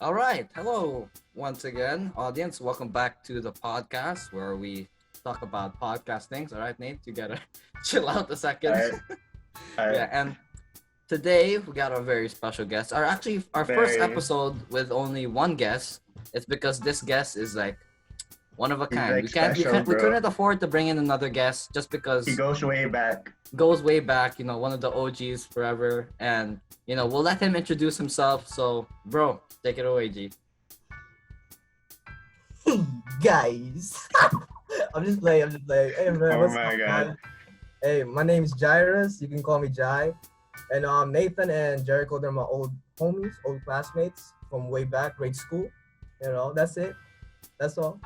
All right. Hello, once again, audience. Welcome back to the podcast where we talk about podcast things. All right, Nate, you gotta chill out a second. Alright. Yeah, and today we got a very special guest. Our first Very. episode with only one guest. It's because this guest is like one of a He's kind. like we can't we, special, can't, we bro. couldn't afford to bring in another guest just because He goes way back. goes way back, one of the OGs forever. And we'll let him introduce himself. So, bro, take it away, G. Hey guys, I'm just playing. Hey man, Oh what's my up, God. man? Hey, my name is Jairus. You can call me Jai. And Nathan and Jericho, they're my old homies, old classmates from way back, grade school. That's it. That's all.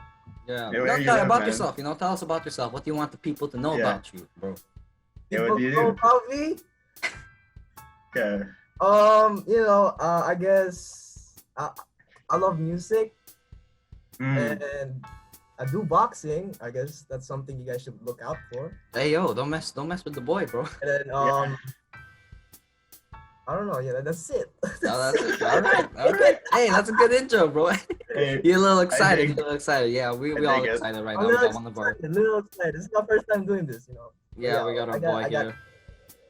Yeah. Yeah, where No, you tell at, about man? yourself. Tell us about yourself. What do you want the people to know Yeah. about you, bro? Yeah, what People do you know do? about me? Yeah. I guess I love music Mm. and I do boxing. I guess that's something you guys should look out for. Hey, yo, don't mess with the boy, bro. And then Yeah. I don't know. Yeah, that's it. Oh, that's it. All right. Hey, that's a good intro, bro. Hey, You're a little excited. think- You're a little excited. Yeah, we I all think it- excited right I'm now. a We little got one of our. excited, little excited. This is my first time doing this. Yeah, we got our I got- boy I got- here.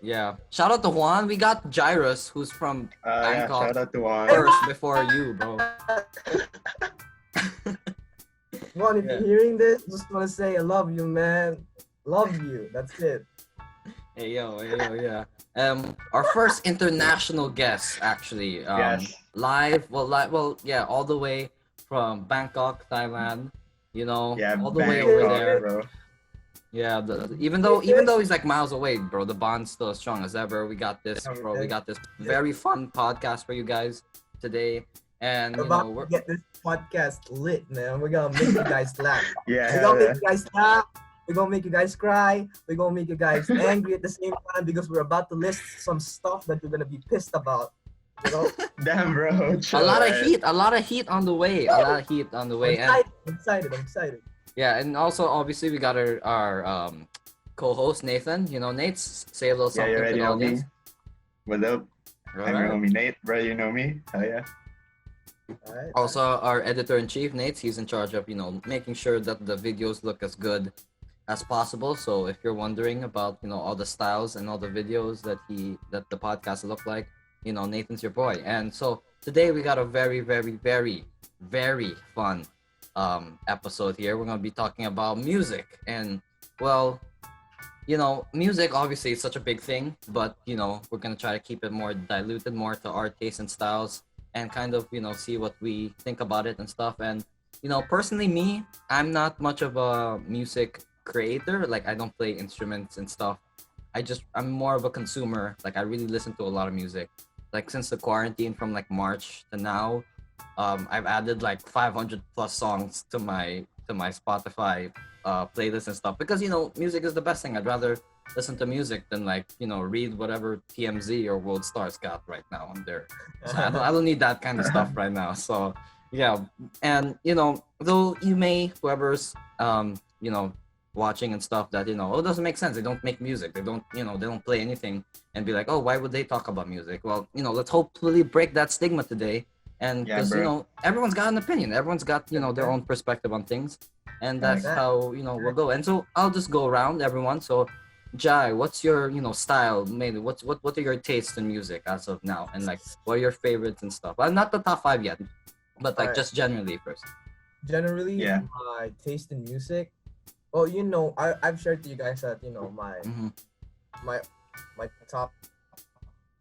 Yeah. Shout out to Juan. We got Jairus, who's from yeah, Bangkok. shout out to Juan. first before you, bro. Juan, if Yeah. you're hearing this, just want to say I love you, man. Love you. That's it. Hey yo, yeah. Our first international guest, actually. Yes. Live, yeah, all the way from Bangkok, Thailand. Yeah, all the way over Bangkok, there. bro. Yeah, even though he's like miles away, bro, the bond's still as strong as ever. We got this, bro. We got this very fun podcast for you guys today, and We're about to get this podcast lit, man. We're gonna make you guys laugh. Yeah, We're hell gonna yeah. make you guys laugh. We're gonna make you guys cry. We're gonna make you guys angry at the same time because we're about to list some stuff that you're gonna be pissed about. Damn, bro. a chill, lot of right? heat, on the way, and I'm excited. yeah, and also obviously we got our co-host Nathan. Nate, say a little Yeah, something you to already the know me. audience. What's up? All I'm your right. homie Nate, bro. You know me. Hell yeah. Alright. Also, our editor-in-chief, Nate, he's in charge of, making sure that the videos look as good as possible. So if you're wondering about, all the styles and all the videos that the podcast look like, Nathan's your boy. And so today we got a very, very, very, very fun episode here. We're going to be talking about music. And, well, music obviously is such a big thing, but, we're going to try to keep it more diluted, more to our taste and styles, and kind of, see what we think about it and stuff. And, personally, me, I'm not much of a music creator. Like, I don't play instruments and stuff. I'm more of a consumer. Like, I really listen to a lot of music. Like, since the quarantine from like March to now, I've added like 500 plus songs to my Spotify playlist and stuff, because music is the best thing. I'd rather listen to music than like read whatever TMZ or World Stars got right now on there. So I don't need that kind of stuff right now. So yeah, and though you may, whoever's watching and stuff, that it doesn't make sense. They don't make music. They don't play anything, and be like, oh, why would they talk about music? Well, let's hopefully break that stigma today. And Yeah, because bro. everyone's got an opinion, everyone's got their own perspective on things, and that's how we'll go. And so I'll just go around everyone. So Jai, what's your style? Maybe what are your tastes in music as of now, and like what are your favorites and stuff? Well, not the top 5 yet, but like Alright. just generally first. Generally, Yeah. my taste in music. Well, I've shared to you guys that my Mhm. my top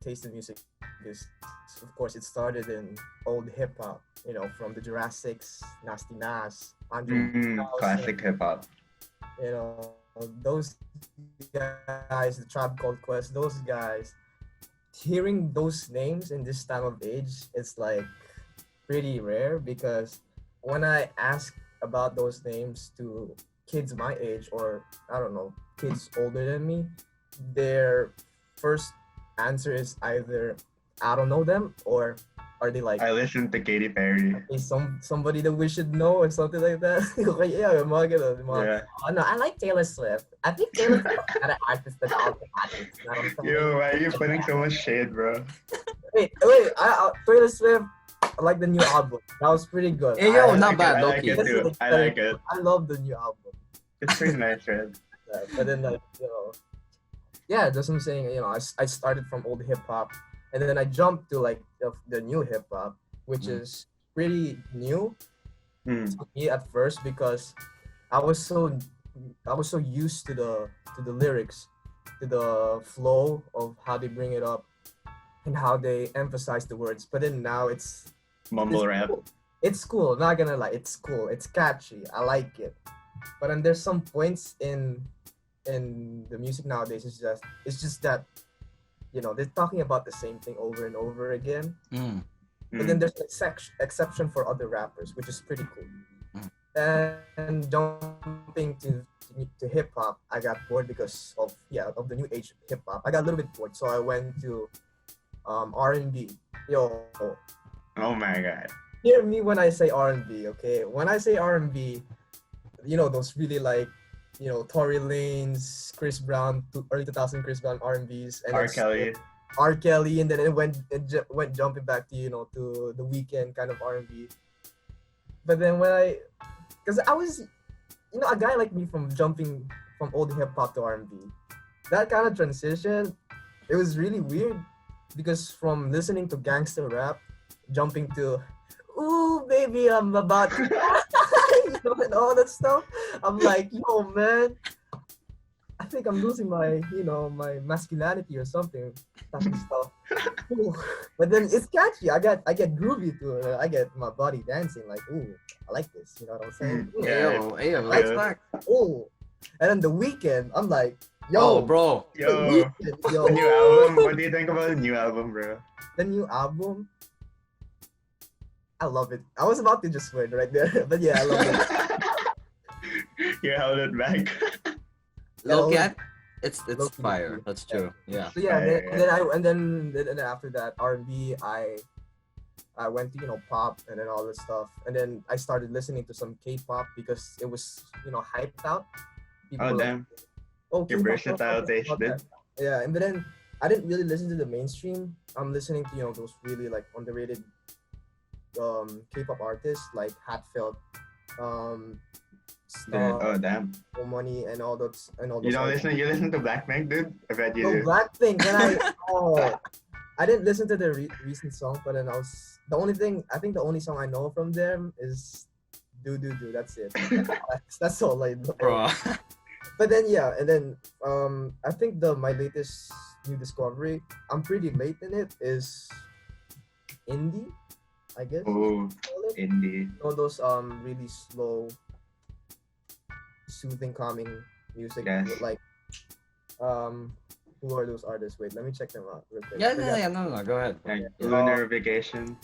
taste in music is, of course, it started in old hip hop. From the Jurassics, Nasty Nas, Andre 3000, Classic hip hop. those guys, the Tribe Called Quest, those guys. Hearing those names in this time of age, it's like pretty rare, because when I ask about those names to kids my age, or I don't know, kids older than me, their first answer is either I don't know them, or are they like, I listen to Katy Perry. is somebody that we should know or something like that? Okay, yeah, yung mga ganun, yung mga, Yeah. oh no, I like Taylor Swift. I think Taylor Swift is not an artist that all the artists. Yo, why are you putting so much shade, bro? Wait, Taylor Swift, like the new album. That was pretty good. Hey, yo, I not like bad, it. I low like key. it too. I like it. I love the new album. It's pretty nice, right? But then like yeah, that's what I'm saying. I started from old hip hop, and then I jumped to like the new hip hop, which is pretty new Hmm. to me at first because I was so used to the lyrics, to the flow of how they bring it up and how they emphasize the words. But then now it's Mumble rap. cool. It's cool. Not gonna lie, it's cool. It's catchy. I like it. But then there's some points in the music nowadays. It's just that they're talking about the same thing over and over again. Mm. But then there's an exception for other rappers, which is pretty cool. And jumping to hip hop, I got bored because of the new age hip hop. I got a little bit bored, so I went to R&B. Yo, Oh my god. hear me when I say R&B, okay? When I say R&B, those really like, Tory Lanez, Chris Brown, early 2000 Chris Brown R&Bs, and R. then Kelly. R. Kelly, and then it went jumping back to to the Weeknd kind of R&B. But then because I was, a guy like me from jumping from old hip hop to R&B, that kind of transition, it was really weird because from listening to gangster rap, jumping to, ooh baby, I'm about to, and all that stuff, I'm like, yo man, I think I'm losing my, my masculinity or something, type of stuff. Ooh. But then it's catchy. I get groovy to it. I get my body dancing like, ooh, I like this. You know what I'm saying? Ooh, Hey, yo, Right. that's back. ooh. And then the Weeknd, I'm like, yo, Oh, bro. the Yo. Weeknd, yo. The new album. What do you think about the new album, bro? The new album, I love it. I was about to just swear right there, but yeah, I love it. You held it back. Low Yeah, cat. It's Low-key, fire. low-key. That's true. Yeah. So yeah, Right, and then after that R&B, I went to pop and then all this stuff, and then I started listening to some K-pop because it was hyped out. People Oh were like, damn. oh, Your K-pop, versatile K-pop, taste, K-pop, dude. yeah, and then I didn't really listen to the mainstream. I'm listening to those really like underrated K-pop artists like Hatfield, Dude, Star, oh damn. Money, and all those You don't artists. listen. You listen to Blackpink, dude. I bet you No, do. Blackpink. Then I didn't listen to the recent song, but then I think the only song I know from them is Do Do Do. That's it. That's all I know. Bro. But then yeah, and then I think my latest new discovery, I'm pretty late in it, is indie, I guess. Oh, Call it. indie. Those really slow, soothing, calming music. Yes. Like who are those artists? Wait, let me check them out real quick. Yeah. No. Go ahead. Like Yeah. Lunar Vacation.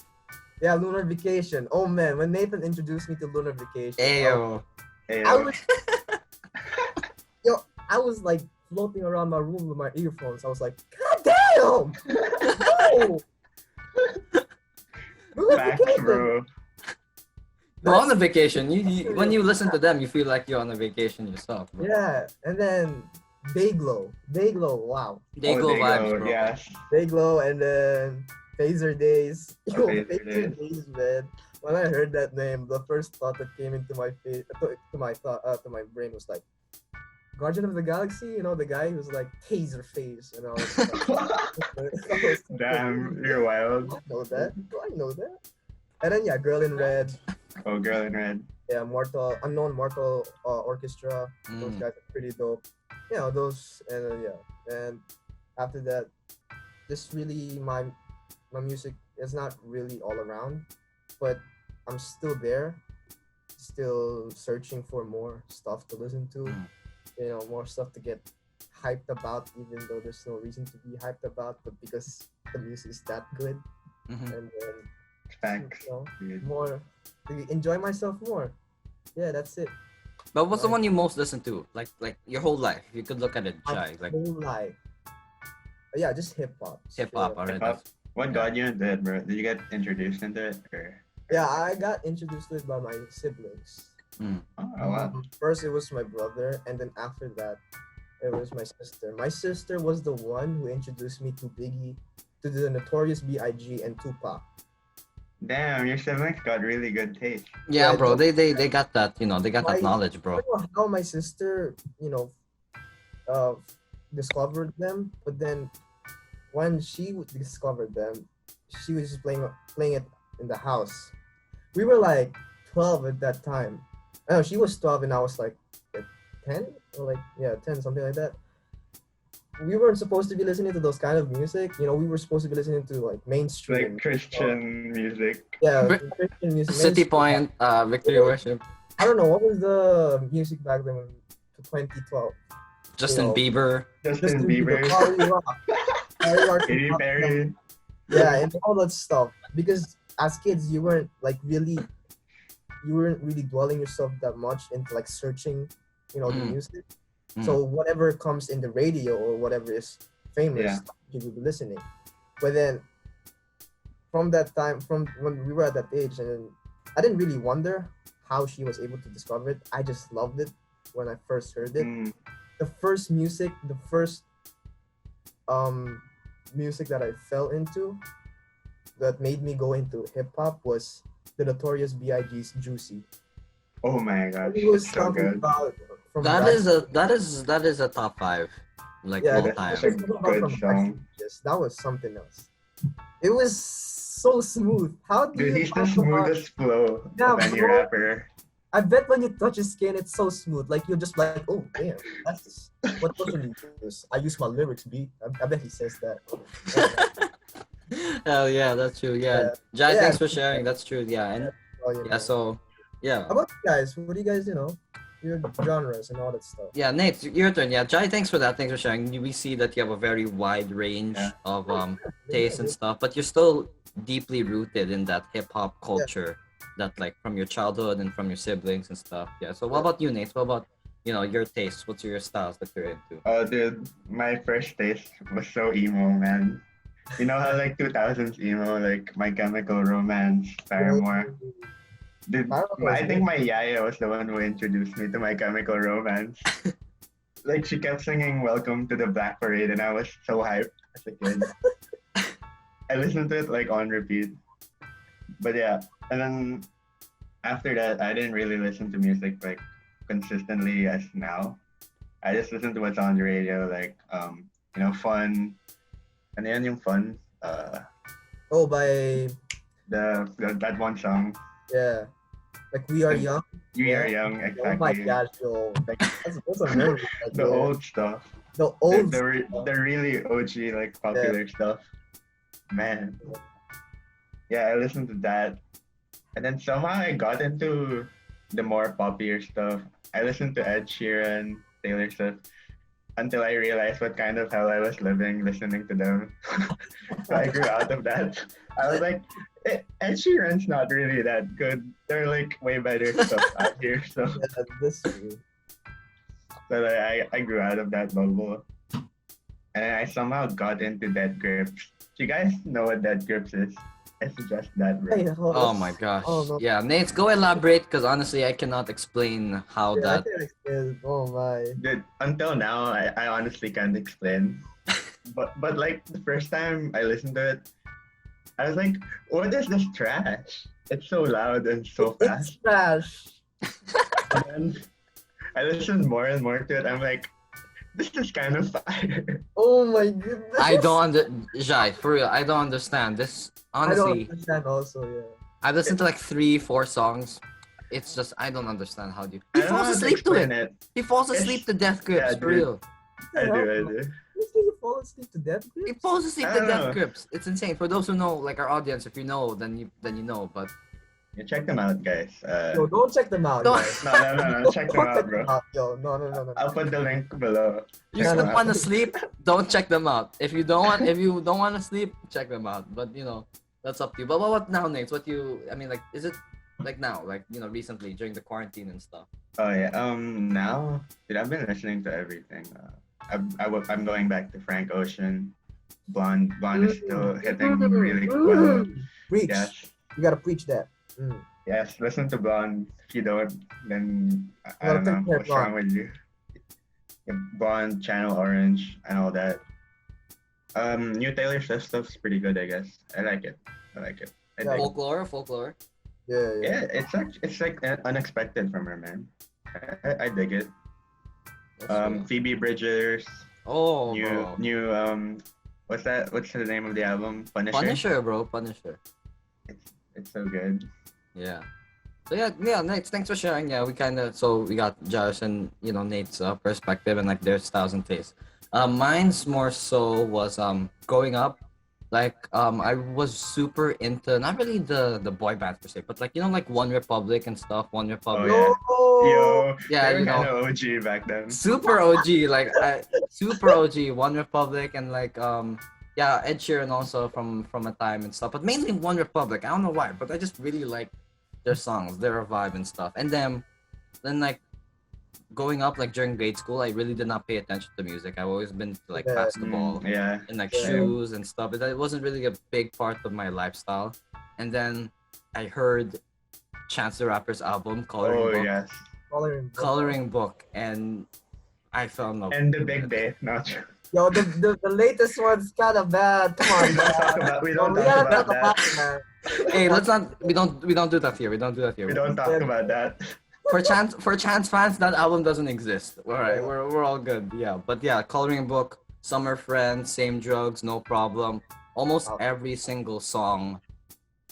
Yeah, Lunar Vacation. Oh man, when Nathan introduced me to Lunar Vacation, Hey, yo. Hey, I was I was like floating around my room with my earphones. I was like, God damn! No! Lunar Facts, Vacation. bro. Bro, on a vacation, when you listen to them, you feel like you're on a vacation yourself. Bro. Yeah, and then Dayglow, wow, They Oh, go they vibes, go, bro. Yes. Dayglow, and then Phaser Days. Yo, Phaser Phaser Days, man. When I heard that name, the first thought that came into my to my brain was like, Guardian of the Galaxy. You know, the guy who's like Taser Face, and I was like, Damn, you're wild. I know that. I know that. And then yeah, Girl in Red. Oh, Girl in Red. Yeah, Unknown Mortal Orchestra. Those guys are pretty dope. Those, and and after that, just really my music is not really all around, but I'm still there, still searching for more stuff to listen to, more stuff to get hyped about, even though there's no reason to be hyped about, but because the music is that good, and then Facts. Dude. more to enjoy myself more. Yeah, that's it. But what's the one you most listen to? Like your whole life? You could look at it, Jai. Like Whole life. Yeah, just hip hop. hip hop, alright. Hip-hop. What got you into it, bro? Did you get introduced into it? Or... Yeah, I got introduced to it by my siblings. Oh, wow. First, it was my brother, and then after that, it was my sister. My sister was the one who introduced me to Biggie, to the Notorious B.I.G. and Tupac. Damn, your siblings got really good taste. Yeah, Yeah, bro. They got that. They got my that knowledge, I bro. don't know how my sister, uh, discovered them, but then when she discovered them, she was just playing it in the house. We were like 12 at that time. No, she was 12 and I was like 10 or like, yeah, 10, something like that. We weren't supposed to be listening to those kind of music. We were supposed to be listening to like mainstream. Like Christian music. Yeah, Br- Christian music. City Mainstream. Point, Victory Worship, I don't know what was the music back then to 2012. Justin Bieber. Justin Justin Bieber, Bieber. R.I.P. Katy Perry. Yeah, and all that stuff. Because as kids, you weren't really dwelling yourself that much into like searching, the Mm. music. Mm. So whatever comes in the radio or whatever is famous, Yeah. you will be listening. But then from that time, from when we were at that age, and I didn't really wonder how she was able to discover it. I just loved it when I first heard it. Mm. The first um music that I fell into that made me go into hip hop was the Notorious B.I.G.'s Juicy. Oh my gosh. He was So talking good. about from That back- is a top 5, like yeah, all that- time. That's a talking about good from song. backstage. That was something else. It was so smooth. How do Dude, you he's the talk about? smoothest flow Yeah, of any bro. rapper. I bet when you touch his skin, it's so smooth. Like you're just like, oh damn, that's what lotion you use. I use my lyrics, B. I bet he says that. Hell yeah, that's true. Yeah, Jai, Yeah, thanks for sharing. That's true. Yeah, and Well, you yeah, know. so yeah, How about you guys? What do you guys, your genres and all that stuff? yeah, Nate, your turn. Yeah, Jai, thanks for that. Thanks for sharing. We see that you have a very wide range Yeah. of tastes and stuff, but you're still deeply rooted in that hip hop culture that like from your childhood and from your siblings and stuff. Yeah. So what about you, Nate? What about your tastes? What's your styles that you're into? Oh, dude, my first taste was so emo, man. You know how like 2000s emo, like My Chemical Romance, Paramore. Dude, I think my yaya was the one who introduced me to My Chemical Romance. Like she kept singing "Welcome to the Black Parade," and I was so hyped as a kid. I listened to it like on repeat. But yeah, and then after that, I didn't really listen to music like consistently as now. I just listen to what's on the radio, like fun. And then yung fun, Oh, by that one song, yeah, like We Are Young. "We Are Young," Oh my exactly. gosh, yo, like that's a memory. Right The there. old stuff, the old, the really OG like popular stuff, man. Yeah, I listened to that, and then somehow I got into the more poppier stuff. I listened to Ed Sheeran, Taylor Swift, until I realized what kind of hell I was living listening to them. So I grew out of that. I was like, Ed Sheeran's not really that good. They're like way better stuff out here. So, yeah, this I grew out of that bubble. And I somehow got into Dead Grips. Do you guys know what Dead Grips is? It's just that, bro. Hey, Oh my gosh. Oh, no. Yeah, Nate, go elaborate because honestly, I cannot explain how Yeah, I that. can explain. Oh my. Dude, until now, I honestly can't explain. But like the first time I listened to it, I was like, what is this trash? It's so loud and so It's fast. trash. And then I listened more and more to it. I'm like, this is kind of fire. Oh my goodness. I don't Jai, for real, I don't understand this. I don't Honestly, understand also, yeah. I listened to like 3-4 songs. It's just I don't understand how do you. I He don't know falls how to asleep to explain it. He falls asleep to Death Grips, yeah, for dude. real. I do. You say you fall asleep to death? He falls asleep I to don't Death know. Grips. It's insane. For those who know, like our audience, if you know, then you know. But You check them out, guys. Yo, don't check them out, Don't- guys. No, check them Don't out, check bro. them out, yo. No. I'll put the link below. you Check still them out. want to sleep, don't check them out. If you don't want to sleep, check them out. But that's up to you. But what now, Nate? I mean, like, is it like now, like recently during the quarantine and stuff? Oh yeah. Now, dude, I've been listening to everything. I'm going back to Frank Ocean. Blonde is still hitting really well. Preach. Yes. You gotta preach that. Mm. Yes, listen to Blonde. If you don't, then I Well, don't know take care of what's wrong with you. Yeah, Blonde, Channel Orange, and all that. New Taylor Swift stuff's pretty good, I guess. I like it. I Yeah. dig. Folklore. Yeah. Yeah, it's like unexpected from her, man. I dig it. That's true. Phoebe Bridgers, Oh, bro. new what's that? What's the name of the album? Punisher. Punisher, bro. Punisher. It's so good. Yeah. So yeah, Nate, thanks for sharing. Yeah, we got Jairus and Nate's perspective and like their styles and tastes. Mine's more so was growing up, like I was super into not really the boy bands per se, but like like One Republic and stuff. One Oh Republic. yeah. Yo, Yeah, they were kind of OG back then. Super OG, like super OG, One Republic and like yeah, Ed Sheeran also from a time and stuff, but mainly One Republic. I don't know why, but I just really like their songs, their vibe and stuff. And then like growing up, like during grade school, I really did not pay attention to music. I've always been to like basketball Yeah. and like Yeah. shoes and stuff, but that wasn't really a big part of my lifestyle. And then I heard Chance the Rapper's album, Coloring Oh Book. yes. Coloring Book, and I fell in love. And the with Big it. Day. Not true. Yo, the latest one's kind of bad. Come on, man. We don't We talk gotta about that. it, man. Hey, let's not. We don't do that here. We don't do that here. We don't talk about that. For Chance fans, that album doesn't exist. All right, we're all good. Yeah, but yeah, Coloring Book, Summer Friends, Same Drugs, No Problem. Almost every single song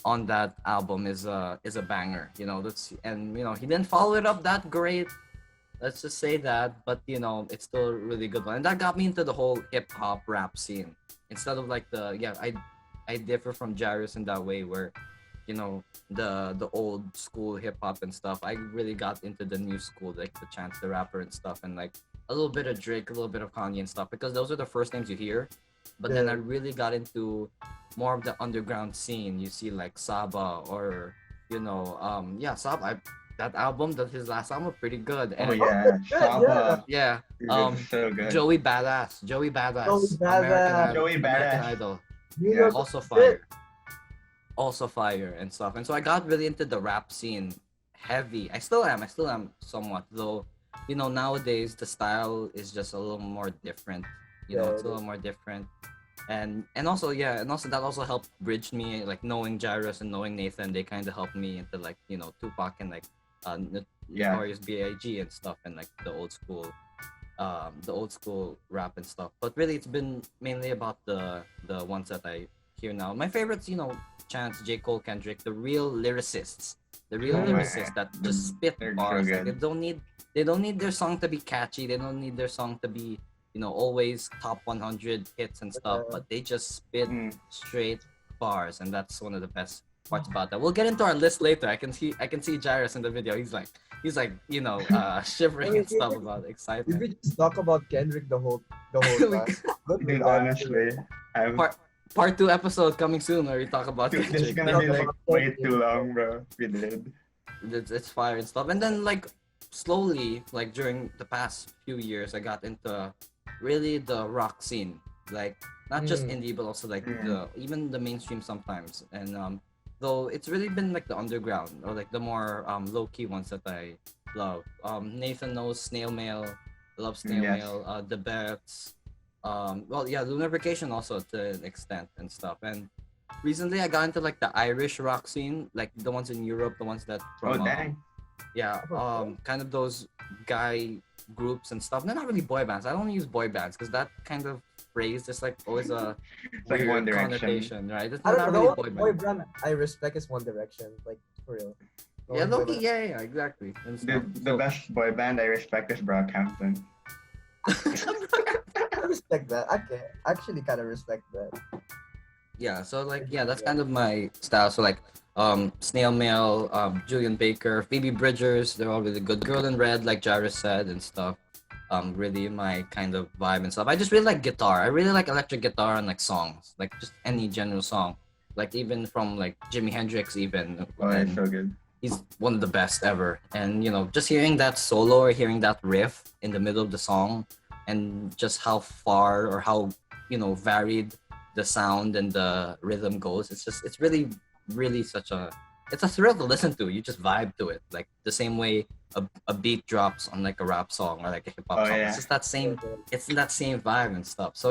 on that album is a banger. He didn't follow it up that great. Let's just say that, but it's still a really good one, and that got me into the whole hip hop rap scene. Instead of like I differ from Jairus in that way where, the old school hip hop and stuff. I really got into the new school, like the Chance the Rapper and stuff, and like a little bit of Drake, a little bit of Kanye and stuff, because those are the first names you hear. But then I really got into more of the underground scene. You see like Saba or Saba. That album, his last album, pretty good. Oh And yeah. Saba. yeah, It's so good. Joey Badass, American Joey American Badass. Idol, New York also fire and stuff. And so I got really into the rap scene, heavy. I still am somewhat, though. Nowadays the style is just a little more different. It's a little more different. And also that also helped bridge me, like knowing Jairus and knowing Nathan. They kind of helped me into like Tupac and like Notorious B.I.G. and stuff, and like the old school rap and stuff. But really, it's been mainly about the ones that I hear now. My favorites, Chance, J. Cole, Kendrick, the real lyricists, that just spit bars. Like, they don't need their song to be catchy. They don't need their song to be always top 100 hits and stuff. But they just spit straight bars, and that's one of the best parts about that. We'll get into our list later. I can see Jairus in the video. He's like shivering and stuff about excitement. Did we just talk about Kendrick the whole time? Dude, honestly, Part 2 episode coming soon where we talk about this is Kendrick. gonna be like way too long, bro. We did. It's fire and stuff. And then like slowly, like during the past few years, I got into really the rock scene. Like not just indie, but also like even the mainstream sometimes. And though it's really been like the underground or like the more low key ones that I love. Nathan knows Snail Mail. I love Snail Mail. The Bets. Lunar Vacation also to an extent and stuff. And recently I got into like the Irish rock scene, like the ones in Europe, the ones that from dang. Kind of those guy groups and stuff. They're not really boy bands. I don't use boy bands because that kind of phrase is like always a like weird One Direction. connotation, right? It's I not don't know. really The boy only band. boy band I respect is One Direction, like for real. The Yeah, only boy Loki, band- yeah, exactly. And stuff. The best boy band I respect is Brockhampton. I respect that. I can actually kind of respect that. Yeah, so like that's kind of my style. So like Snail Mail, Julian Baker, Phoebe Bridgers, they're all really good. Girl in Red, like Jairus said and stuff. Really my kind of vibe and stuff. I just really like guitar. I really like electric guitar and like songs, like just any general song. Like even from like Jimi Hendrix even. Oh, And it's so good. he's one of the best ever. And just hearing that solo or hearing that riff in the middle of the song and just how far or how varied the sound and the rhythm goes, it's really it's a thrill to listen to. You just vibe to it, like the same way a beat drops on like a rap song or like a hip hop song. Yeah. It's just that same, it's that same vibe and stuff. So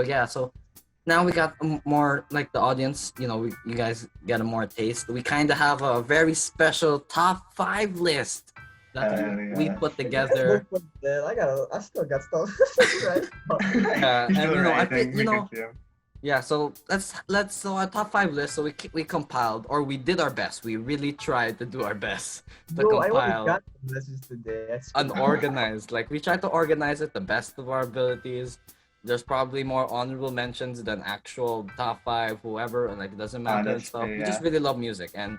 now we got more like the audience. You guys get a more taste. We kind of have a very special top 5 list that we Yeah. put together. I still got stuff. Right? And Still I think writing, we can see him. yeah. So let's our top 5 list. So we compiled, or we did our best. We really tried to do our best to Bro, I only compile got the messages today. That's unorganized. Like we tried to organize it the best of our abilities. There's probably more honorable mentions than actual top 5, whoever, and like it doesn't matter and stuff. Honestly, We just yeah. really love music, and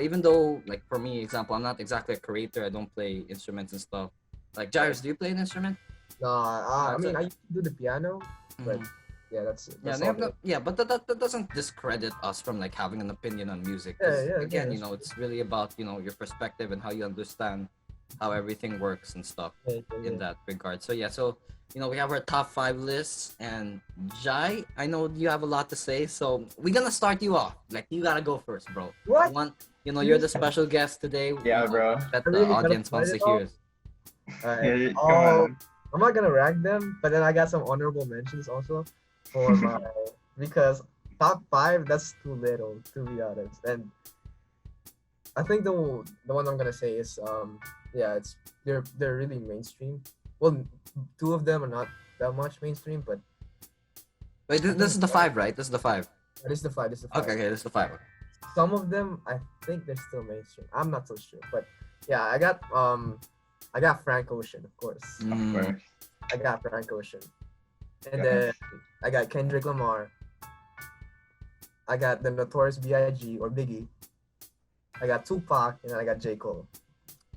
even though like for me, example, I'm not exactly a creator. I don't play instruments and stuff. Like Jairus, do you play an instrument? Nah, I That's mean, it. I used to do the piano, but Mhm. yeah, that's it. Yeah, That's all. but that doesn't discredit us from like having an opinion on music. Because again, That's it's really about your perspective and how you understand how everything works and stuff in that regard. So yeah, we have our top 5 lists, and Jai, I know you have a lot to say, so we're gonna start you off. Like you gotta go first, bro. What? You're the special guest today. Yeah, bro. That I the really gotta audience wants to fight it hear. off? Alright. Yeah, come on. I'm not gonna rank them, but then I got some honorable mentions also for my because top 5 that's too little to be honest. And I think the one I'm gonna say is it's they're really mainstream. Well, 2 of them are not that much mainstream, but Wait, this is the 5, right? This is the 5. this is the 5. This is the 5. Okay, this is the 5. Some of them I think they're still mainstream. I'm not so sure, but yeah, I got Frank Ocean, of course. Of course. I got Frank Ocean, and Yes. then I got Kendrick Lamar. I got the Notorious B.I.G. or Biggie. I got Tupac, and then I got J. Cole.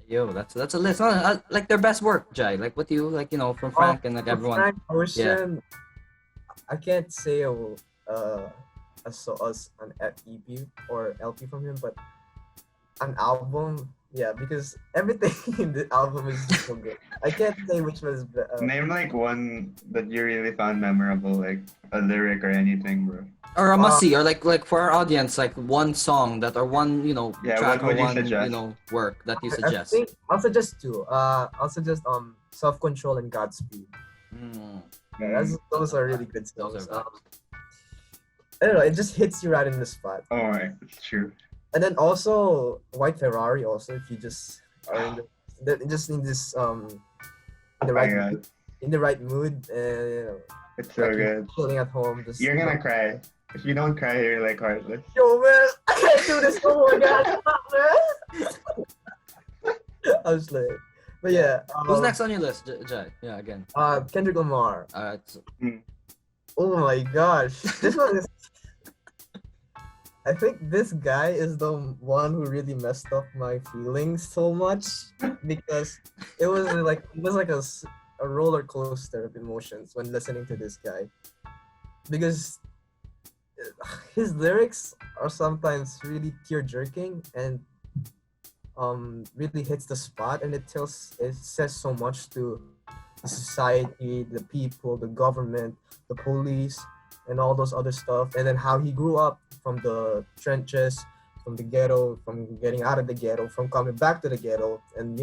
Yo, that's a list. Like their best work, Jai. Like what you like, from Frank and like For everyone. Frank Ocean, I can't say an EP or LP from him, but an album, yeah, because everything in the album is so good. I can't say which was. Name like one that you really found memorable, like a lyric or anything, bro. Or a must see, or like for our audience, like one song that or one track what would or you one suggest? Work that you I suggest. think I'll suggest 2. I'll suggest Self Control and Godspeed. Yeah, those are really good Those songs. are I don't know, it just hits you right in the spot. Oh my, it's true. And then also White Ferrari. Also, if you just are in just in this in the right God. mood, in the right mood, and It's so good. chilling at home. Just You're gonna cry. If you don't cry, you're like heartless. Yo, man, I can't do this. Oh my god, man. I was like, but yeah. Who's next on your list, Jai? Yeah, again. Kendrick Lamar. So, Oh my gosh, this one is. I think this guy is the one who really messed up my feelings so much because it was like a roller coaster of emotions when listening to this guy, because his lyrics are sometimes really tear jerking and really hits the spot, and it says so much to the society, the people, the government, the police, and all those other stuff, and then how he grew up from the trenches, from the ghetto, from getting out of the ghetto, from coming back to the ghetto, and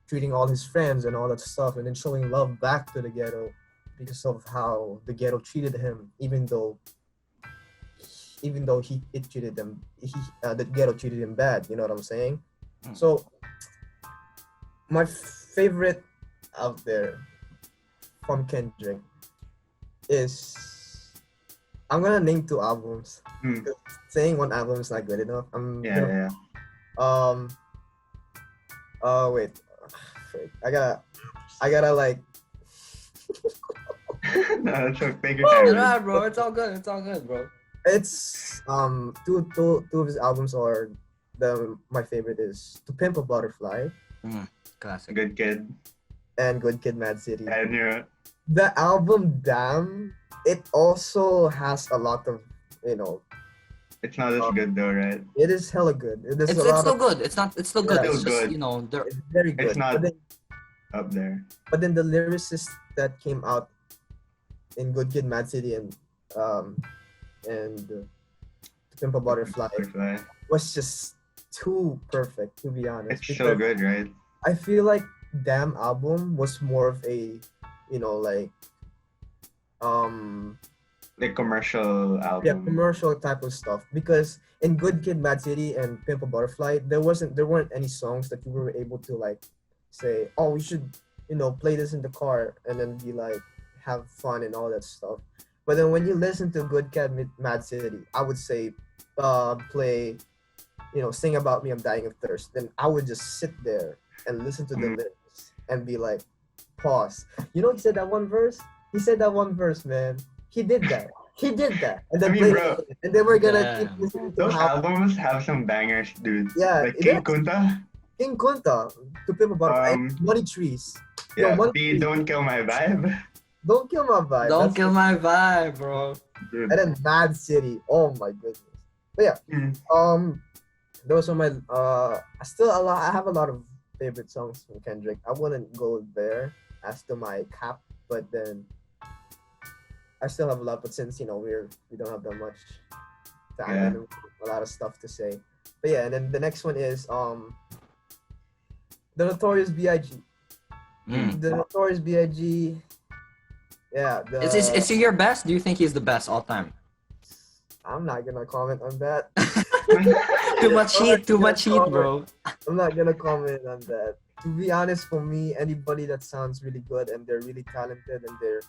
treating all his friends and all that stuff, and then showing love back to the ghetto because of how the ghetto treated him, even though it treated them, the ghetto treated him bad. You know what I'm saying? So my favorite out there from Kendrick is, I'm gonna name 2 albums. Saying one album is not good enough. Yeah. Wait. Frick. I gotta like. No, it's okay. Take your time. yeah, bro. It's all good, bro. It's two of his albums are my favorite is To Pimp a Butterfly. Classic. Good kid. And Good Kid, Mad City. I knew it. The album Damn, it also has a lot of It's not as good though, right? it is hella good. It's still good. It's still good. Yeah, It's still just good. they're It's very good. It's not But then, up there. but then the lyricists that came out in Good Kid, Mad City and To Pimp a Butterfly Butterfly. was just too perfect, to be honest. It's so because good, right? I feel like Damn album was more of a, like commercial Yeah, album. commercial type of stuff. Because in Good Kid, Mad City, and Pimp a Butterfly, there weren't any songs that you were able to like say, oh, we should, play this in the car and then be like have fun and all that stuff. But then when you listen to Good Kid, Mad City, I would say, play, Sing About Me, I'm Dying of Thirst. Then I would just sit there and listen to the Mm. lyrics and be like, pause. He said that one verse. He said that one verse, man. He did that. He did that, and I then mean, played bro, it, and then we're gonna keep Damn. listening to those how albums have some bangers, dude. yeah, Like it King is. Kunta. King Kunta, to Pimp a Butterfly, Um, Money Trees. Yo, yeah, Money B, Trees, Don't Kill My Vibe. don't kill my vibe. Don't That's kill my vibe, bro. Dude. and then Mad City. Oh my goodness. But yeah, Mm. those are my I have a lot of favorite songs from Kendrick. I wouldn't go there as to my cap, but then I still have a lot. But since we don't have that much time Yeah. and a lot of stuff to say. But yeah, and then the next one is the Notorious B.I.G. Mm. The Notorious B.I.G. Yeah, Is he your best? Do you think he's the best all time? I'm not gonna comment on that. Too much I'm heat, not too gonna much heat, comment- bro. I'm not gonna comment on that. To be honest, for me, anybody that sounds really good and they're really talented and they're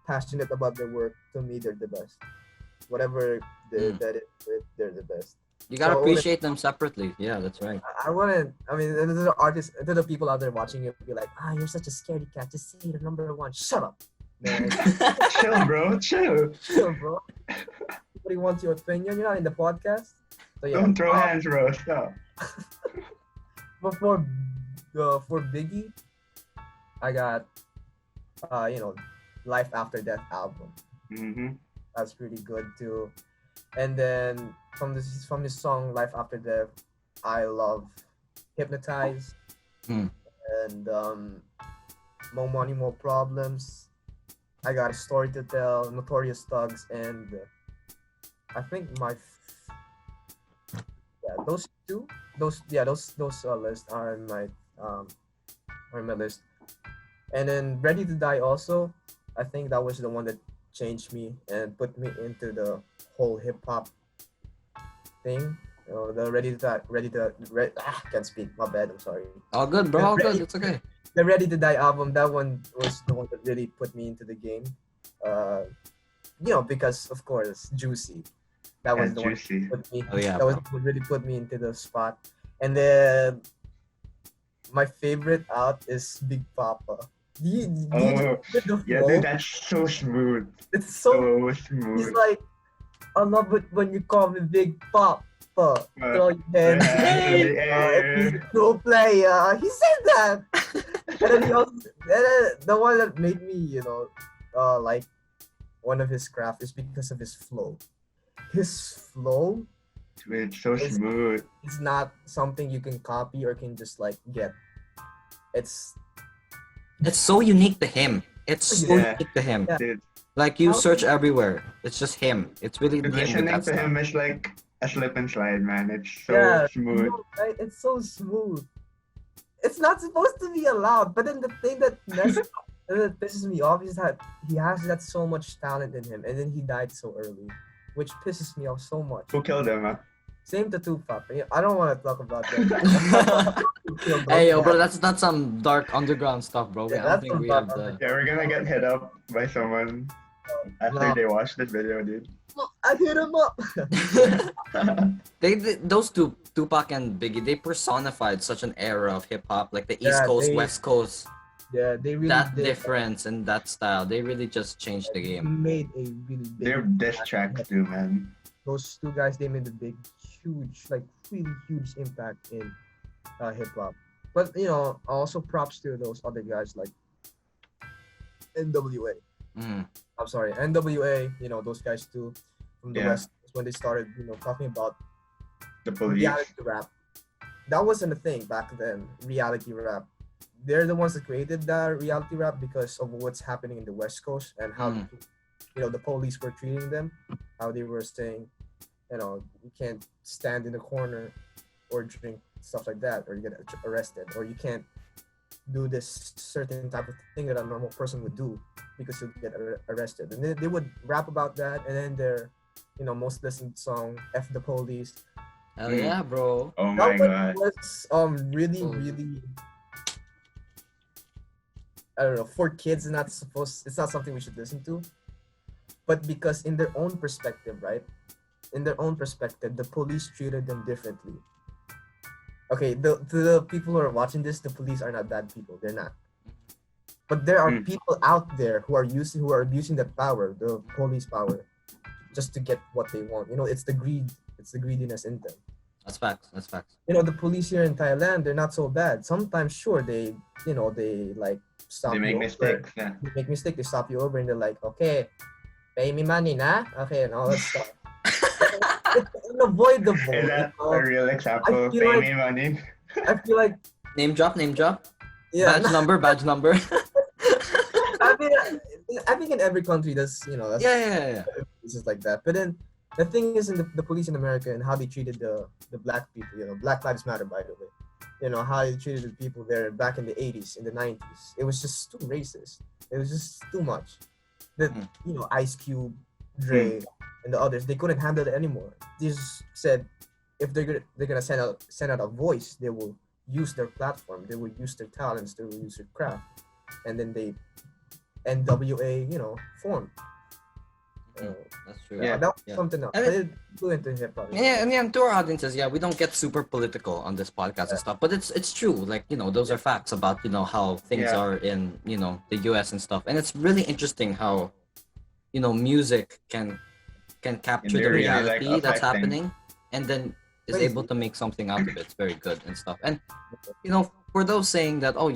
passionate about their work, to me, they're the best. Whatever that is, they're the best. You gotta So, I wanna- appreciate them separately. Yeah, that's right. I wouldn't. I mean, and to the artists, to the people out there watching it, be like, you're such a scaredy cat. Just say the number one. Shut up, man. Chill, bro. Chill. Chill, bro. Nobody wants your opinion. You're not in the podcast. So yeah. Don't throw hands, bro. Stop. But for Biggie, I got Life After Death album. Mm-hmm. That's pretty good too. And then from this song Life After Death, I love Hypnotize Hmm. and More Money, More Problems. I got a story to tell, Notorious Thugs, and I think those two, those lists are in my list. And then Ready to Die also, I think that was the one that changed me and put me into the whole hip hop thing. The can't speak. My bad. I'm sorry. All good, bro. All good. It's okay. The Ready to Die album, that one was the one that really put me into the game. Because of course, Juicy. That was And the one Juicy. that put me. Oh yeah, That was bro. what really put me into the spot. And then my favorite out is Big Papa. Oh, The yeah, flow? dude, that's so smooth. It's so. So He's smooth. like, I love it when you call me Big Papa. Throw your hands yeah, in in the the air. If he's air. a true player. He said that. And then he also, the one that made me, like one of his craft is because of his flow. His flow Dude, it's so It's- smooth. is not something you can copy or can just like get. It's It's so unique to him. It's so Yeah. unique to him. Yeah. Dude, Like you How- search everywhere, it's just him. It's really him with listening that to stuff. him is like a slip and slide, man. It's so yeah, smooth. right? It's so smooth. It's not supposed to be allowed, but then the thing that that pisses me off is that he has that so much talent in him, and then he died so early, which pisses me off so much. Who killed him, huh? Same to Tupac. I don't want to talk about that. Hey yo, bro, that's not some dark underground stuff, bro. Yeah, I don't that's think some we dark have the. Yeah, we're gonna get hit up by someone after No. they watch this video, dude. I hit him up. they those two, Tupac and Biggie, they personified such an era of hip hop, like the East Yeah, Coast, they- West Coast, Yeah, they really that did. difference and that style. They really just changed the game. Made a really big. They're diss tracks too, man. Those two guys, they made a big, huge, like really huge impact in hip hop. But also props to those other guys like N.W.A. Mm. I'm sorry, N.W.A. Those guys too from the Yeah. West when they started, talking about The police. reality rap. That wasn't a thing back then. Reality rap. They're the ones that created the reality rap because of what's happening in the West Coast and how the police were treating them. How they were saying, you can't stand in the corner or drink stuff like that, or you get arrested, or you can't do this certain type of thing that a normal person would do. because you'll get arrested. And they would rap about that, and then their, most listened song "F the Police." Hell yeah, bro. Oh That my one god. was really, I don't know, for kids. It's not something we should listen to. But because in their own perspective, right? In their own perspective, the police treated them differently. Okay, the people who are watching this, the police are not bad people. They're not. But there are people out there who are abusing that power, the police power, just to get what they want. It's the greediness in them. That's facts. That's facts. The police here in Thailand, they're not so bad. Sometimes, sure, they like stop They you make over. mistakes. Yeah. They make mistakes. They stop you over and they're like, okay, pay me money, nah? Okay, and all that stuff. It's unavoidable. Is that a real example? feel Pay like- me money. I feel like, Name drop. yeah. Badge number. I mean, I think in every country that's that's Yeah. it's just like that. But then the thing is, in the police in America and how they treated the black people. Black Lives Matter, by the way. How they treated the people there back in the 80s, in the 90s. It was just too racist. It was just too much. That Ice Cube, Dre, and the others, they couldn't handle it anymore. They just said, if they're gonna send out a voice, they will use their platform, they will use their talents, they will use their craft, and then they N.W.A. formed. That's true. Yeah. That was something else. I I mean- didn't go into hip hop. And to our audiences, we don't get super political on this podcast and stuff, but it's true. Like, those are facts about, how things Yeah. are in, the US and stuff. And it's really interesting how, music can capture the really, reality like, that's affecting. happening and then is Crazy. able to make something out of it. It's very good and stuff. And, for those saying that, oh,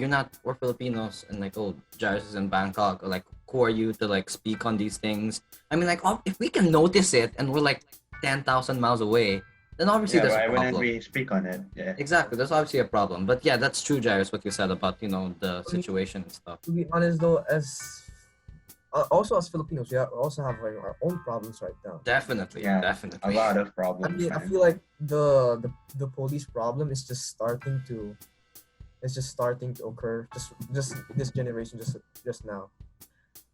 we're Filipinos and like, oh, Jairus is in Bangkok, or like, who are you to like speak on these things? I mean, like, if we can notice it and we're like 10,000 miles away, then obviously Yeah, there's why a wouldn't problem. we speak on it? Yeah. Exactly, there's obviously a problem. But yeah, that's true, Jairus, what you said about, the situation and stuff. To be honest, though, also as Filipinos, we also have our own problems right now. Definitely, Yeah, definitely. A lot of I problems. mean, I man. feel like the police problem is just starting to occur just this generation, just now.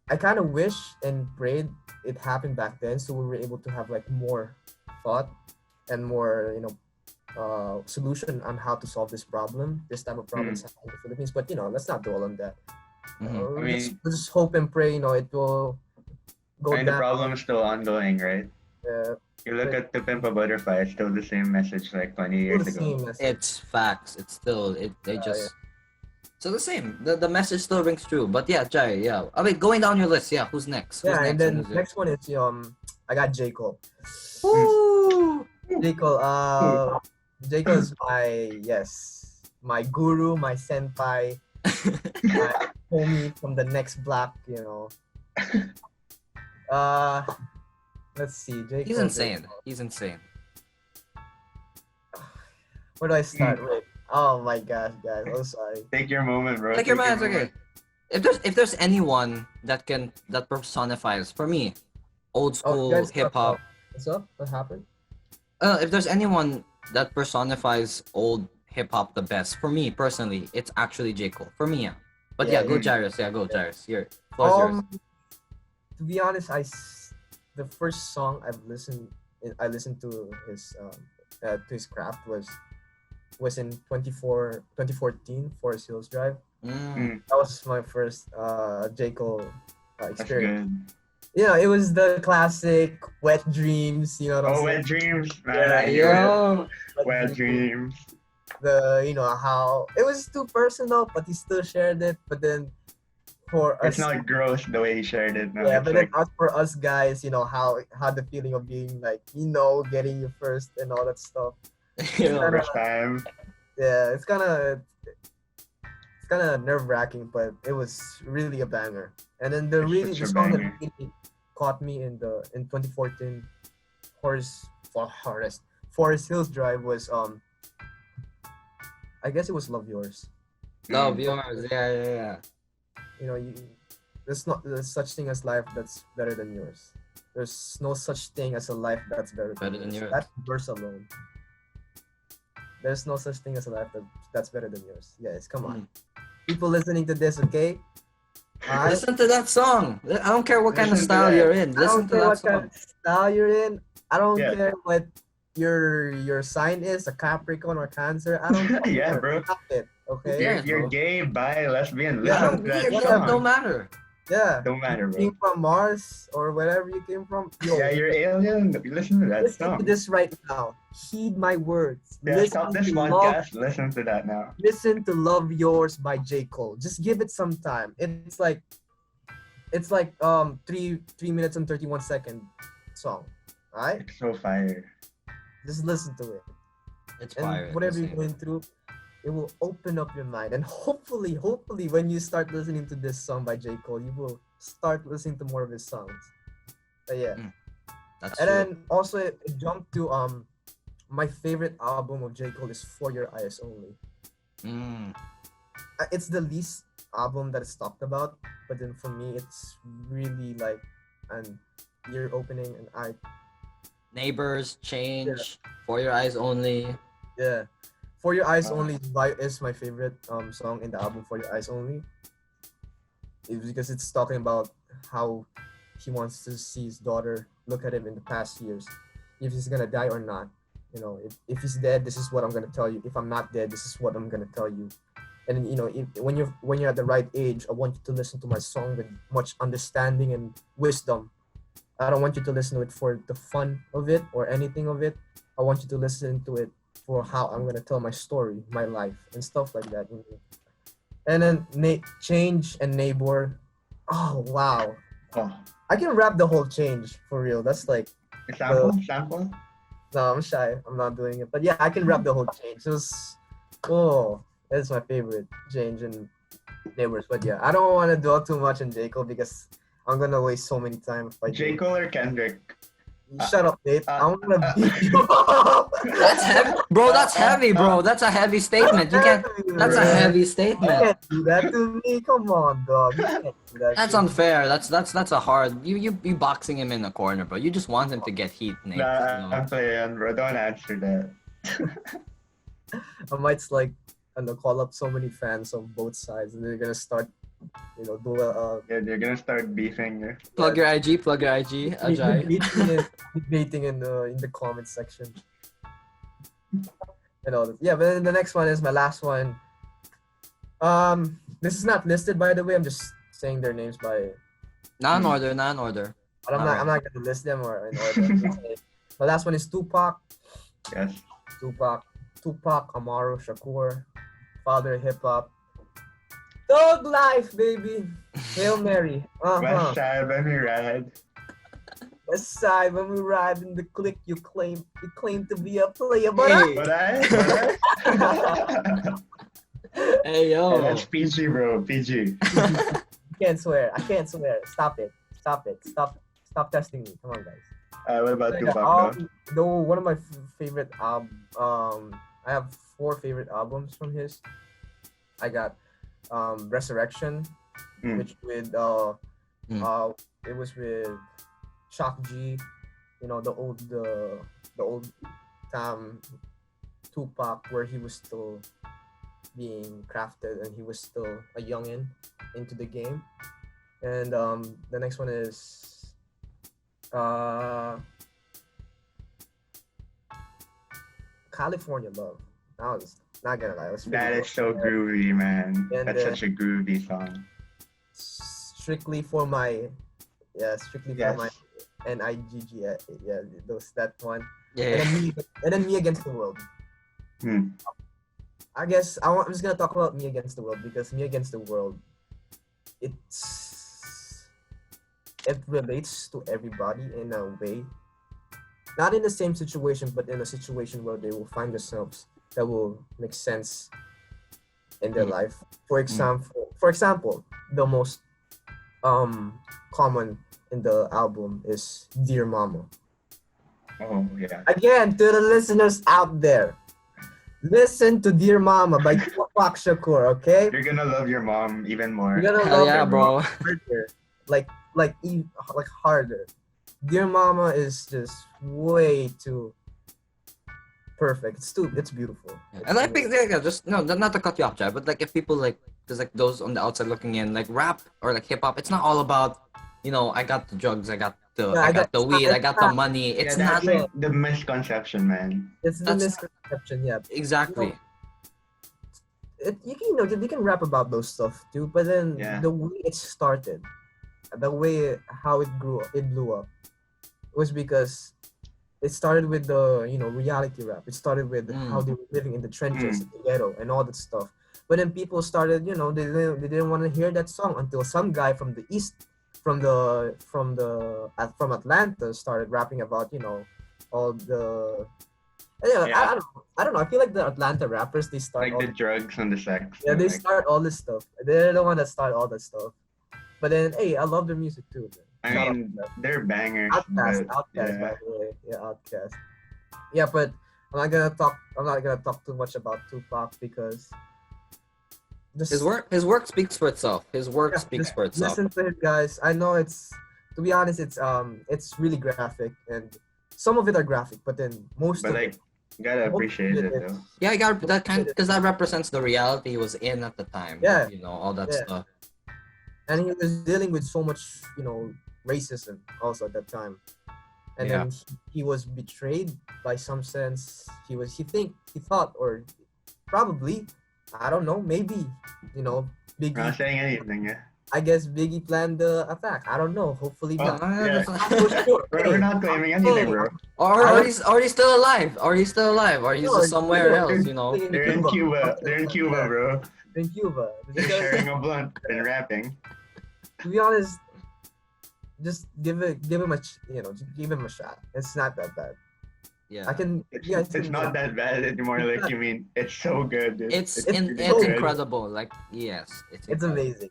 I kind of wish and prayed it happened back then, so we were able to have like more thought and more solution on how to solve this type of problems happening in the Philippines. But let's not dwell on that. Mhm. I mean- We'll just hope and pray it will go And the down. problem is still ongoing, right? You look at the Pimp a Butterfly, it's still the same message like 20 Still years the ago. same message. It's facts. It's still so the same. The message still rings true. But yeah, Jai, yeah. I mean, going down your list, who's next? Who's Yeah, next? and then Who's it? next one is I got J. Cole. Woo! J. Cole, J. Cole is my guru, my senpai, my homie from the next block, Let's see, J. He's Cole, insane. He's insane. Where do I start? Wait. Oh my gosh, guys, I'm sorry. Take your moment, bro. Like your man, it's okay. If there's anyone that personifies for me, old school guys, hip hop. What's up? What happened? If there's anyone that personifies old hip hop the best, for me personally, it's actually J. Cole. For me, yeah. But Yeah, go Jairus. Yeah, go Jairus. Your floor's yours. To be honest, the first song I listened to his craft was in 2014 Forest Hills Drive. That was my first J. Cole That's experience. good. It was the classic Wet Dreams, you know what I'm Oh, saying? Wet Dreams, man. Yeah, I hear it. Yo. Wet Dreams. How it was too personal, but he still shared it. But then for us, It's not gross the way he shared it. No, yeah, it's but like, then for us guys, how the feeling of being like, getting you first and all that stuff. first time. Yeah, it's kind of nerve-wracking, but it was really a banger. And then the It's such a song that banger. really caught me in 2014 Forest Hills Drive was I guess it was Love Yours. Love yours. Yeah. There's such thing as life that's better than yours. There's no such thing as a life that's better than yours. That verse alone. There's no such thing as a life that's better than yours. Yes, come on. People listening to this, okay? Alright? Listen to that song. I don't care what kind of Listen to style that. you're in. I Listen don't to care that what kind song. of style you're in. I don't Yeah. care what your sign is, a Capricorn or Cancer. I don't fucking Yeah, care. bro. Stop it, okay? Yeah. You're bro. gay, bi, lesbian. Yeah, Listen to that Yeah, whatever. don't song. matter. Yeah. Don't matter, You bro. came from Mars or wherever you came from. Yo, Yeah, you're alien. Listen to that listen to song. this right now. Heed my words. Yeah, Listen stop this to love. podcast. Listen to that now. Listen to "Love Yours" by J. Cole. Just give it some time. It's like 3 minutes and 31 second song. Alright? It's so fire. Just listen to it. It's And fire. whatever you're Listen. going through, it will open up your mind. And hopefully, when you start listening to this song by J. Cole, you will start listening to more of his songs. But yeah. That's And true. then also it jumped to my favorite album of J. Cole is For Your Eyes Only. It's the least album that is talked about, but then for me it's really like an ear opening and eye. Neighbors, Change, For Your Eyes Only. Yeah. For Your Eyes Uh. Only is my favorite song in the album For Your Eyes Only. It's because it's talking about how he wants to see his daughter look at him in the past years. If he's gonna die or not. You know, if he's dead, this is what I'm gonna tell you. If I'm not dead, this is what I'm gonna tell you. And then, you know, when you're at the right age, I want you to listen to my song with much understanding and wisdom. I don't want you to listen to it for the fun of it or anything of it. I want you to listen to it for how I'm gonna tell my story, my life, and stuff like that. You know? And then Change and Neighbor. Oh wow, Oh, I can rap the whole Change for real. That's like, sample. no, I'm shy. I'm not doing it. But yeah, I can rap the whole Change. That's my favorite, Change and Neighbors. But yeah, I don't want to dwell too much on J. Cole because I'm gonna waste so many time if I do. J. Cole or Kendrick? Shut up, Nate. I'm gonna beat you up. That's heavy, bro. That's heavy, bro. That's a heavy statement. You can't. That's a heavy You statement. can't do that to me. Come on, dog. You can't do that. That's to me. unfair. That's a hard. You boxing him in the corner, bro. You just want him to get heat, Nate. Nah, you know? I'm playing, bro. Don't answer that. I might call up so many fans of both sides, and they're gonna start, do a Yeah, you're gonna start beefing. Plug your IG. Plug your IG. Ajay. debating in the comment section. And all this. Yeah, but then the next one is my last one. This is not listed, by the way. I'm just saying their names by. Non-order. But I'm not gonna list them or in order. My last one is Tupac. Yes. Tupac, Amaru, Shakur, Father Hip Hop. Thug Life, baby. Hail Mary. West Side, let me ride. West Side, when we ride in the clique, you claim to be a player, but Hey. But I. Hey yo. That's PG, bro. PG. You can't swear. I can't swear. Stop it. Stop testing me. Come on, guys. What about Tupac, though? One of my favorite I have 4 favorite albums from his. I got Resurrection, which with it was with Shock G, the old time Tupac, where he was still being crafted and he was still a youngin into the game. And the next one is California Love. I was not gonna lie, That is so groovy, man. And, That's such a groovy song. strictly for my NIGG, that one. Yeah. And then Me Against the World. I guess I'm just gonna talk about Me Against the World because Me Against the World, it relates to everybody in a way. Not in the same situation, but in a situation where they will find themselves that will make sense in their life. For example, the most common in the album is Dear Mama. Oh, yeah. Again, to the listeners out there, listen to Dear Mama by Tupac Shakur, okay? You're gonna love your mom even more. You're gonna Hell love yeah, her bro. harder. Like harder. Dear Mama is just way too perfect. It's beautiful. And I think just not to cut you off, Jai, but like if people like because like those on the outside looking in, like rap or like hip hop, it's not all about, I got the drugs, I got the weed, I got the money. It's yeah, that's not like the misconception, man. It's the That's- misconception, yeah. exactly. You can rap about those stuff too, but then Yeah. the way it started, the way how it blew up, was because it started with the reality rap. It started with how they were living in the trenches, in the ghetto, and all that stuff. But then people started, they didn't want to hear that song until some guy from the east, from Atlanta, started rapping about all the. Yeah. I don't know. I feel like the Atlanta rappers, they start Like the drugs and the sex. yeah, they like, start all this stuff. They're the one that start all that stuff. But then, hey, I love their music too. Man. I Shout out mean, to them. they're bangers. Outkast, but, Outkast, yeah. by the way. Yeah, Outkast. Yeah, but I'm not gonna talk too much about Tupac because His work speaks for itself. His work speaks for itself. Listen to it, guys. I know to be honest, it's really graphic, and some of it are graphic, but then most But of like, it, you gotta appreciate it though. Yeah, I got that kind because that represents the reality he was in at the time. Yeah. All that Yeah. stuff. and he was dealing with so much racism also at that time, and Yeah. then he was betrayed by some sense. He thought, or probably, I don't know, maybe I'm Biggie, not saying anything, yeah. I guess Biggie planned the attack. I don't know, hopefully Oh, not. yeah. I'm so sure. We're not claiming anything, bro. Or he's still alive. Or he's still alive. Or he's No, just somewhere no, else. They're in Cuba. They're in Cuba, bro. In Cuba. They're sharing a blunt and rapping. To be honest, just give him just give him a shot. It's not that bad. Yeah. I can. It's not that bad anymore. Like you mean, it's so good. Dude. It's really good. incredible. Like yes, It's incredible. amazing.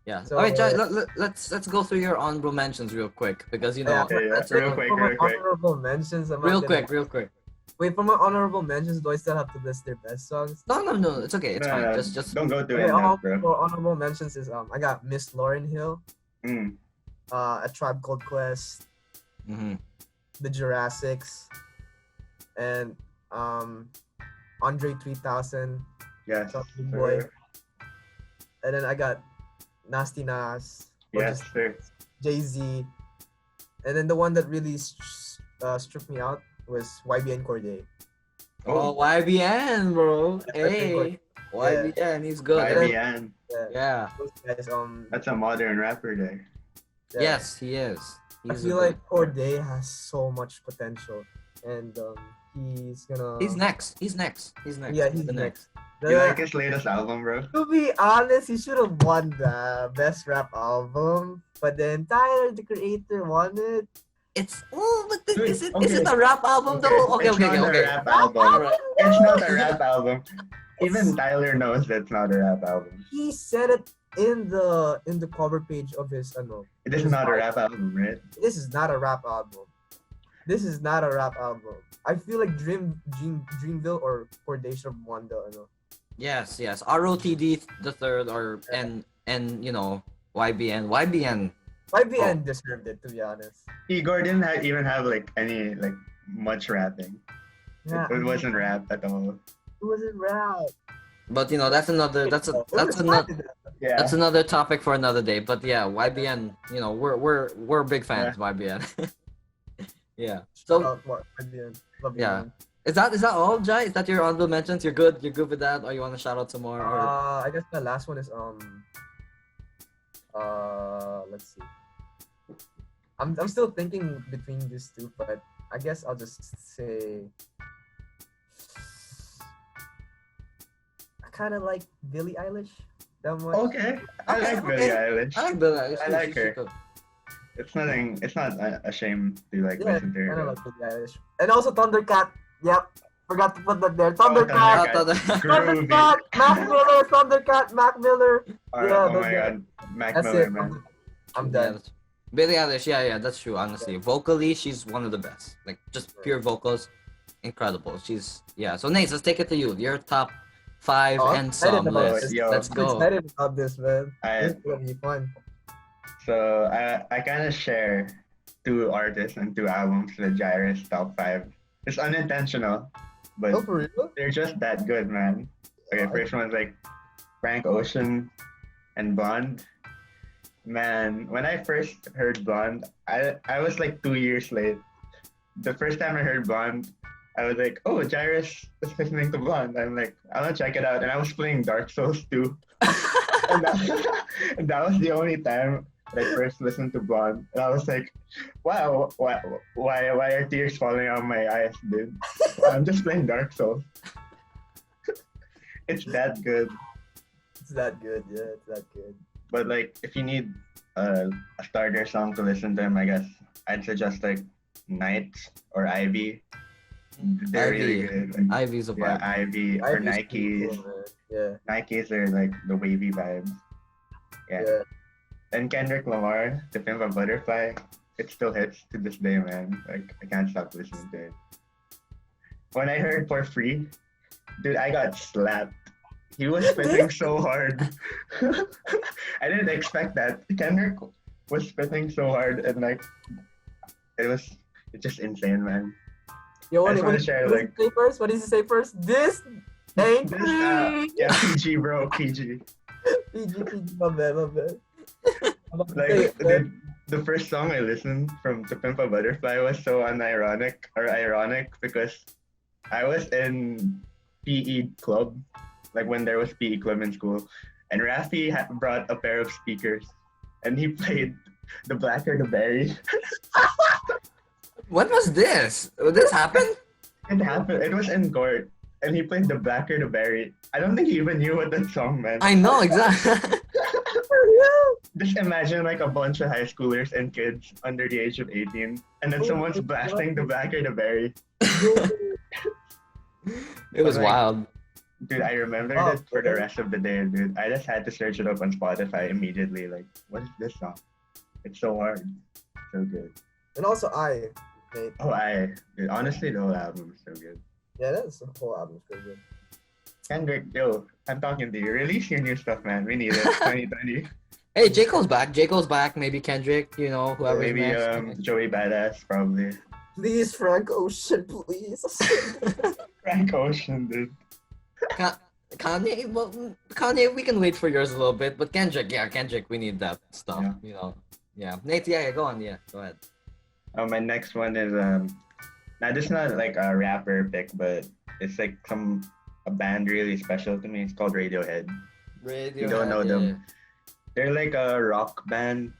Yeah. So, All right, Jai, let's go through your honorable mentions real quick because Yeah. Okay, yeah. that's Real quick, For my real quick. honorable mentions, real quick. Wait, for my honorable mentions, do I still have to list their best songs? No, it's okay. It's fine. No, Just don't go through Okay, it now, bro. for honorable mentions is I got Miss Lauryn Hill, Mm. A Tribe Called Quest, mhm. The Jurassics, and Andre 3000, Yes. Chocolate sir. Boy, and then I got Nasty Nas, or Yes, just sir. Jay-Z, and then the one that really struck me out was YBN Cordae. Oh, YBN, bro. Hey, YBN, he's good. YBN. Yeah. Those guys, That's a modern rapper there. yeah. Yes, he is. I He's feel a like Cordae has so much potential, and he's gonna. He's next. He's next. Yeah, he's the next. You like his latest album, bro? To be honest, he should have won the best rap album, but then Tyler, the Creator, won it. It's but Dude, is it okay. a rap album though? It's not a Okay. rap album. It's not a rap album. Even Tyler knows that's not a rap album. He said it in the cover page of his This is not a rap album, right? This is not a rap album. This is not a rap album. I feel like Dreamville or Cordae should have won the Yes. ROTD the third and YBN. YBN deserved it, to be honest. Igor didn't even have like any like much rapping. Yeah, It wasn't rap at all. it wasn't rap. But that's another Yeah. that's another topic for another day. But yeah, YBN, we're big fans of YBN. Yeah. So YBN. Love you, yeah. man. Is that all, Jai? Is that your honorable mentions? You're good with that, or you want to shout out some more? Or... I guess the last one is let's see. I'm still thinking between these two, but I guess I'll just say I kind of like Billie Eilish that much. Okay. I like Okay. Billie Eilish. I like Billie Eilish. I like her. It's not a shame to like Yeah, listen to her. kind of though. like Billie Eilish, and also Thundercat. Yep, forgot to put that there. Thundercat. Thundercat. Groovy. Thundercat, Mac Miller, Thundercat, Mac Miller. Oh, Yeah, oh those my guys. god. Mac That's Miller, it. man. I'm done. Billie Eilish, yeah, that's true. Honestly, vocally, she's one of the best. Like just pure vocals, incredible. So Nate, let's take it to you. Your top 5 Oh, I'm and excited some about list. this. Yo. Let's I'm go. excited about this, man. This is gonna be fun. So I kind of share 2 artists and 2 albums, the Jairus top 5. It's unintentional, but Oh, for real? they're just that good, man. Okay, Wow. first one's like Frank Ocean and Blonde. Man, when I first heard Blonde, I was like 2 years late. The first time I heard Blonde, I was like, oh, Jairus is listening to Blonde. I'm like, I'm gonna check it out. And I was playing Dark Souls 2. and, that, and that was the only time that I first listened to Blonde. And I was like, wow, why are tears falling out of my eyes, dude? I'm just playing Dark Souls. It's that good. It's that good, yeah, it's that good. But like, if you need a starter song to listen to him, I guess I'd suggest like Nights or Ivy. They're really good. Like, Ivy's a vibe. Ivy or Ivy's Nikes. cool, yeah. Nikes are like the wavy vibes. Yeah. And Kendrick Lamar, The Pimp a Butterfly, it still hits to this day, man. Like, I can't stop listening to it. When I heard For Free, dude, I got slapped. He was spitting so hard. I didn't expect that. Kendrick was spitting so hard, and like, it's just insane, man. Yo, I just want to share, like, what does he say first? This ain't free. yeah, PG, bro, PG. PG, my bad. Like, the first song I listened from To Pimp a Butterfly was so ironic because I was in PE club, like when there was PE club in school, and Rafi brought a pair of speakers, and he played The Blacker the Berry. When was this? Did this happen? It happened. It was in court, and he played The Blacker the Berry. I don't think he even knew what that song meant. I know, exactly. Just imagine like a bunch of high schoolers and kids under the age of 18, and then someone's blasting The Blacker the Berry. It was Like, wild. Dude, I remembered it for the rest of the day, dude. I just had to search it up on Spotify immediately. Like, what is this song? It's so hard. So good. And also Nate. Oh, dude, honestly, the whole album is so good. Yeah, that's the whole album's pretty good. Kendrick, yo, I'm talking to you. Release your new stuff, man. We need it. 2020. Hey, J. Cole's back. J. Cole's back. Maybe Kendrick, whoever's Maybe next. Joey Badass, probably. Please, Frank Ocean, please. Frank Ocean, dude. Kanye, we can wait for yours a little bit, but Kendrick, we need that stuff, Yeah. Nate, go on, go ahead. My next one is now this is not like a rapper pick, but it's like a band really special to me. It's called Radiohead. You don't know them. They're like a rock band,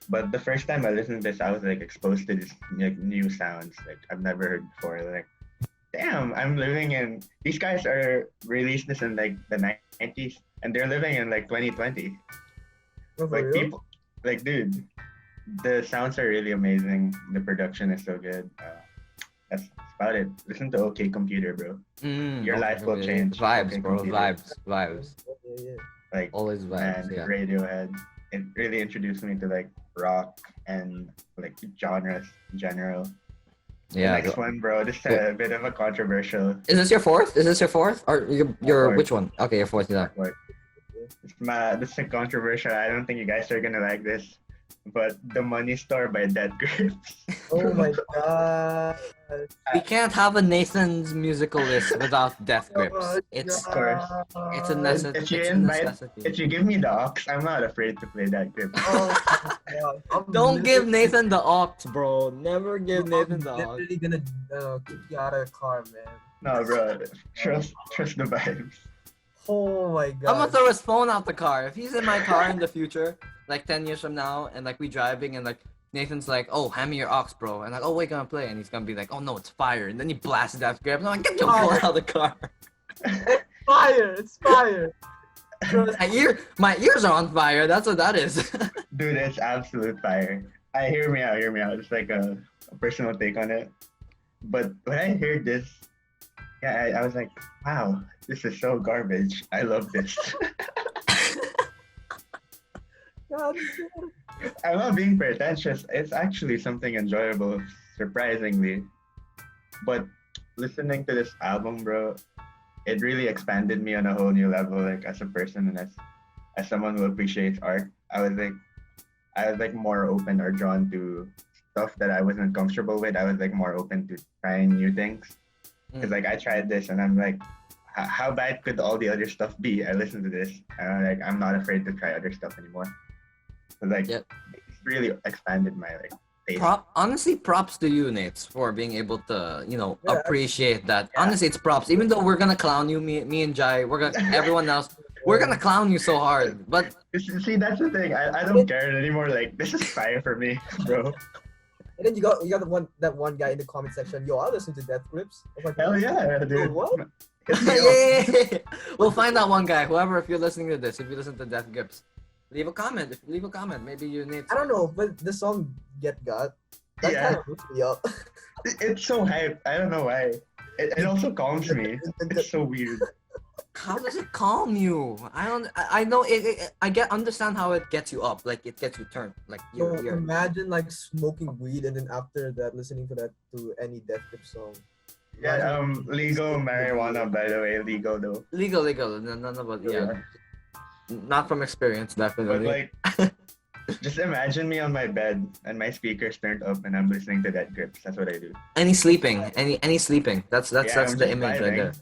but the first time I listened to this, I was like exposed to this like new sounds like I've never heard before. Like, damn, these guys are released this in like the 90s, and they're living in like 2020. Like people, like dude, the sounds are really amazing. The production is so good. That's about it. Listen to OK Computer, bro. Your life will change. Vibes, OK bro. Computer. Vibes. Yeah. Like always vibes. Man, Radiohead. It really introduced me to like rock and like genres in general. Yeah. The next one, bro. This is a bit of a controversial. Is this your fourth? Or your Fourth. which one? Okay, your fourth. Yeah. This is controversial. I don't think you guys are gonna like this, but The Money Store by Dead Grips. Oh my god. We can't have a Nathan's musical list without Death Grips. It's Of course. it's a necessity. If you give me the aux, I'm not afraid to play that grip. Oh my god. Don't give Nathan the aux, bro. Never give Nathan the aux. I'm literally gonna kick you out of the car, man. No, bro. Trust the vibes. Oh my god. I'm gonna throw his phone out the car. If he's in my car in the future, like 10 years from now, and like we driving and like Nathan's like, oh, hand me your aux, bro. And like, oh, we're gonna play. And he's gonna be like, oh no, it's fire. And then he blasts Death Grip. And I'm like, get your phone out of the car. It's fire. My ears are on fire. That's what that is. Dude, it's absolute fire. Hear me out. It's like a personal take on it. But when I heard this, I was like, wow, this is so garbage. I love this. God. I'm not being pretentious. It's actually something enjoyable, surprisingly. But listening to this album, bro, it really expanded me on a whole new level, like as a person and as someone who appreciates art. I was like more open or drawn to stuff that I wasn't comfortable with. I was like more open to trying new things. Because like I tried this and I'm like, how bad could all the other stuff be? I listen to this, and like I'm not afraid to try other stuff anymore. So like, Yep. it's really expanded my like taste. Honestly, props to you, Nate, for being able to, you know, Yeah, appreciate that. Yeah. Honestly, it's props. Even though we're gonna clown you, me and Jai, everyone else, we're gonna clown you so hard. But See, that's the thing. I don't care anymore. Like this is fire for me, bro. And then you got that one guy in the comment section. Yo, I listen to Death Grips. I was like, Hell yeah, Yo, dude. what? Hit me up. yeah, we'll find that one guy. Whoever, if you're listening to this, if you listen to Death Grips, leave a comment. Leave a comment. Maybe you need. I don't know, but the song Get Got, that Yeah. kind of hooks me up. It's so hype. I don't know why. It also calms me. It's so weird. How does it calm you? I know I understand how it gets you up. Like it gets you turned. Like So you're imagine like smoking weed and then after that listening to any Death Grip song. Yeah. Legal marijuana, by the way. Legal though. legal. None of it. Yeah. Not from experience, But definitely. like, just imagine me on my bed and my speakers turned up and I'm listening to that grips. That's what I do. Any sleeping. Any sleeping. That's Yeah, that's I'm the just image right vibing. there.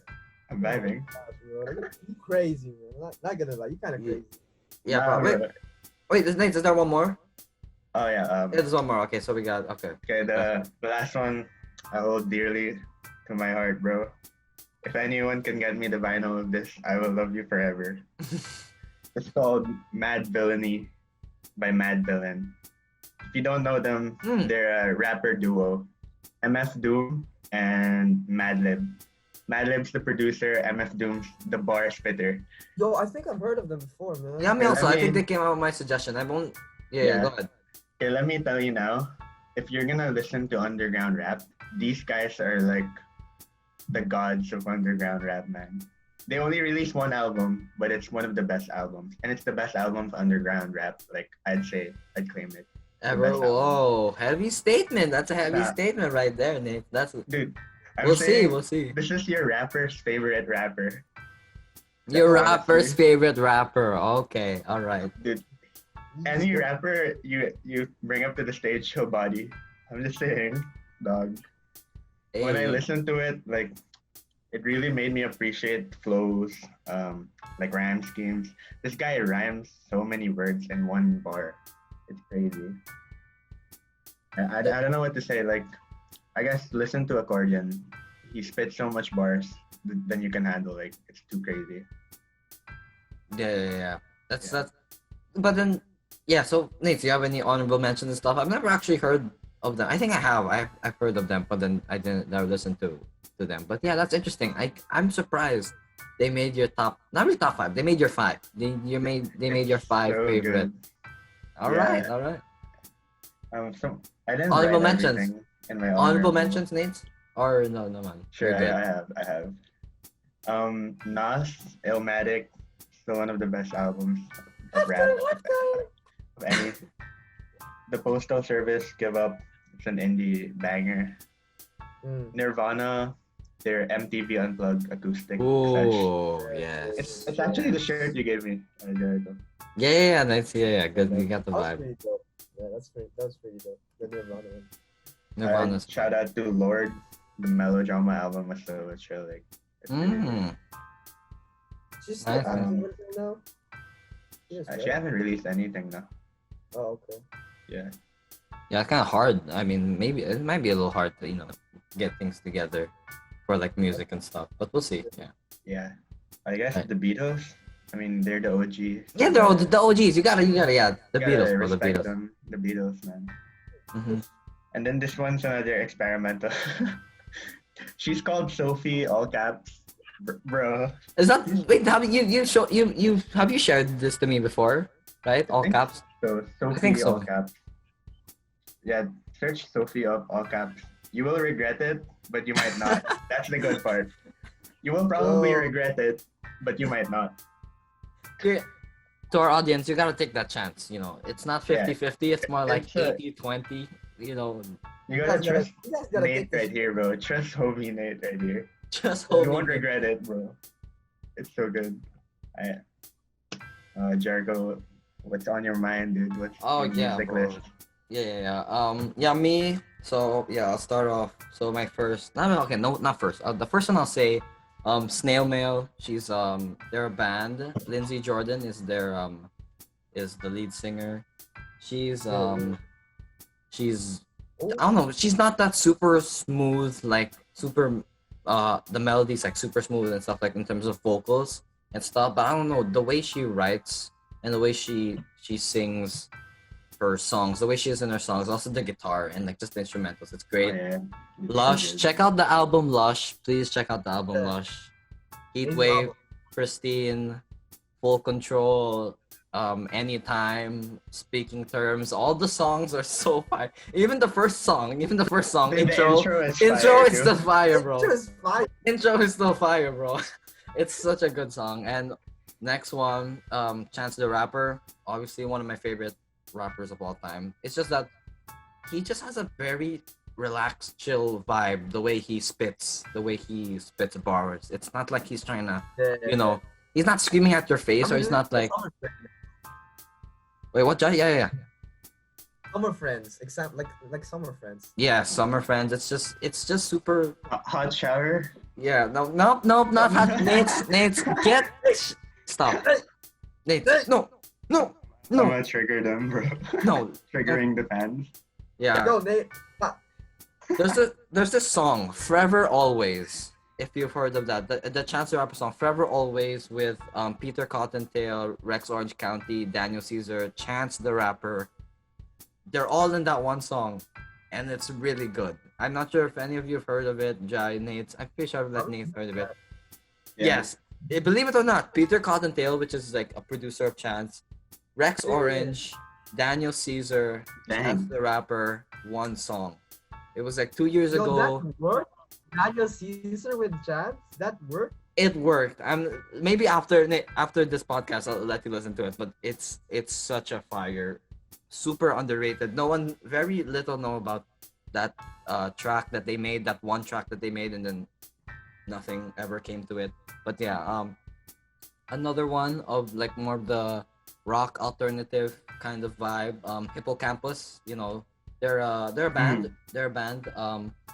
I'm vibing. You crazy, man. Not gonna lie, you kind of Yeah. crazy. Yeah, Nah, bro. bro. Wait, is there one more? Oh yeah. Yeah, there's one more. Okay, so we got okay. Okay, the last one I hold dearly to my heart, bro. If anyone can get me the vinyl of this, I will love you forever. It's called Mad Villainy by Mad Villain. If you don't know them, Hmm. they're a rapper duo, MF Doom and Madlib. Madlib's the producer, MF Doom's the bar spitter. Yo, I think I've heard of them before, man. Yeah, me also. I think mean- they came out with my suggestion. I won't. Yeah, Yeah. go ahead. Okay, let me tell you now, if you're gonna listen to underground rap, these guys are like the gods of underground rap, man. They only released one album, but it's one of the best albums. And it's the best album of underground rap. Like, I'd claim it. Ever. best album. Whoa, heavy statement. That's a heavy Nah. statement right there, Nate. That's. Dude, I'm We'll see. saying We'll see. this is your rapper's favorite rapper. Your Honestly. rapper's favorite rapper. Okay, all right. Dude, any rapper you bring up to the stage, he'll body. I'm just saying, dog. When I Hey. listened to it, like, it really made me appreciate flows, like rhyme schemes. This guy rhymes so many words in one bar. It's crazy. I don't know what to say. Like, I guess listen to Accordion. He spits so much bars than you can handle. Like, it's too crazy. Yeah. That's Yeah. that's. But then, yeah. So Nate, do you have any honorable mentions and stuff? I've never actually heard of them. I think I have. I've heard of them, but then I didn't never listen to them. But yeah, that's interesting. I'm surprised they made your top. Not really top five. They made your five. They made your It's five so favorite. good. All Yeah. right. So I didn't Honorable write mentions. everything in my Honorable mentions, Nate? Or no, man. Sure, You're good. I have. Nas, Illmatic, still one of the best albums of rap of any. The Postal Service, Give Up, it's an indie banger. Mm. Nirvana, their MTV Unplugged acoustic. Ooh, It's yes. actually the shirt you gave me. Jericho. Yeah, nice. Yeah, good. You got the That was vibe. pretty dope. Yeah, that was pretty dope. The Nirvana one. Nirvana's. Shout out to Lord. The Melodrama album was so chill. Like, it's really good. She's still Nice, active man. with it now? Yes, She right? hasn't released anything now. Oh, okay. Yeah. Yeah, it's kind of hard. I mean, maybe it might be a little hard to get things together for like music and stuff. But we'll see. Yeah. Yeah. I guess Right. the Beatles. I mean, they're the OG. Yeah, they're all the OGs. You gotta. Yeah. The Gotta Beatles, bro. The respect Beatles. them. The Beatles, man. Hmm. And then this one's another experimental. She's called Sophie, all caps. Bro. Is that wait? Have you shared this to me before? Right? All think caps. So Sophie, think so. all caps. Yeah, search Sophie up, all caps. You will regret it, but you might not. That's the good part. You will probably Oh. regret it, but you might not. To our audience, you gotta take that chance. It's not 50-50. It's more like It's a- 80-20. You You gotta guys trust you guys gotta Nate take this. right here, bro. Trust homie Nate right here. Just You hold won't me. regret it, bro. It's so good. Jericho, what's on your mind, dude? What's Oh, your yeah, music bro. list? Yeah. Me. So yeah, I'll start off. So my first. No, okay, no, not first. The first one I'll say Snail Mail. They're a band. Lindsay Jordan is the lead singer. She's she's I don't know. She's not that super smooth, like super. The melodies like super smooth and stuff like in terms of vocals and stuff. But I don't know the way she writes and the way she sings her songs, the way she is in her songs, also the guitar and like just the instrumentals. It's Oh, great. yeah. Lush, check out the album Lush. Please check out the album Lush. Heat His Wave, album. Pristine, Full Control, Anytime, Speaking Terms. All the songs are so fire. Even the first song, The intro, intro is intro fire, is too. the fire, bro. Intro is fire. Intro is still fire, bro. It's such a good song. And next one, Chance the Rapper, obviously one of my favorite rappers of all time. It's just that he just has a very relaxed, chill vibe. The way he spits bars. It's not like he's trying to, he's not screaming at your face, or he's not like, wait, what? Yeah. Summer Friends, except like Summer Friends. Yeah, Summer Friends. It's just super. Hot shower. Yeah, no, not hot. Nate, get stop. Nate, no. I'm gonna trigger them, bro. No. Triggering the fans. Yeah. Yo, Nate. There's this song, Forever Always. If you've heard of that, the Chance the Rapper song, Forever Always, with Peter Cottontail, Rex Orange County, Daniel Caesar, Chance the Rapper. They're all in that one song, and it's really good. I'm not sure if any of you have heard of it, Jai, Nate. I'm pretty sure I've let Nate heard of it. Yeah. Yes. Believe it or not, Peter Cottontail, which is like a producer of Chance, Rex Orange, Daniel Caesar, Chance the Rapper, one song. It was like 2 years ago. That worked? Daniel Caesar with Chance? That worked? It worked. Maybe after this podcast, I'll let you listen to it. But it's such a fire, super underrated. Very little know about that track that they made. That one track that they made, and then nothing ever came to it. But yeah, another one of like more of the rock alternative kind of vibe. Hippocampus, they're a band. They're a band.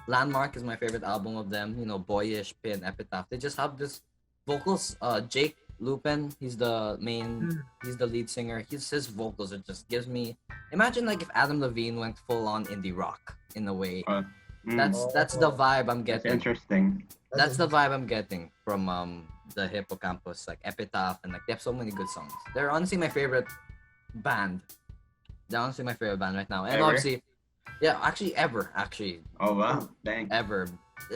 Landmark is my favorite album of them. Boyish, Pin, Epitaph. They just have this vocals. Jake Lupin, he's the lead singer. His vocals are just gives me. Imagine like if Adam Levine went full on indie rock in a way. That's the vibe I'm That's getting. interesting. That's the vibe I'm getting from the Hippocampus, like Epitaph, and like they have so many good songs. They're honestly my favorite band. They're honestly my favorite band right now, and Ever? obviously, yeah, ever. Oh wow, dang. Ever.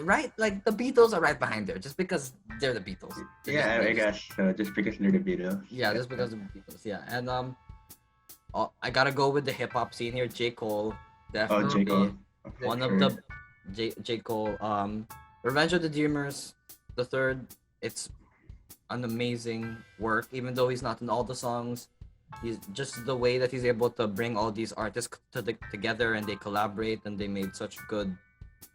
Right, like the Beatles are right behind there, just because they're the Beatles. Yeah, I guess just because they're the Beatles. Yeah, just because of the Beatles. Yeah, and I gotta go with the hip hop scene here. J. Cole, definitely. Oh, J. Cole. One of the J. Cole. Revenge of the Dreamers, the third. It's an amazing work, even though he's not in all the songs. He's just the way that he's able to bring all these artists together, and they collaborate, and they made such good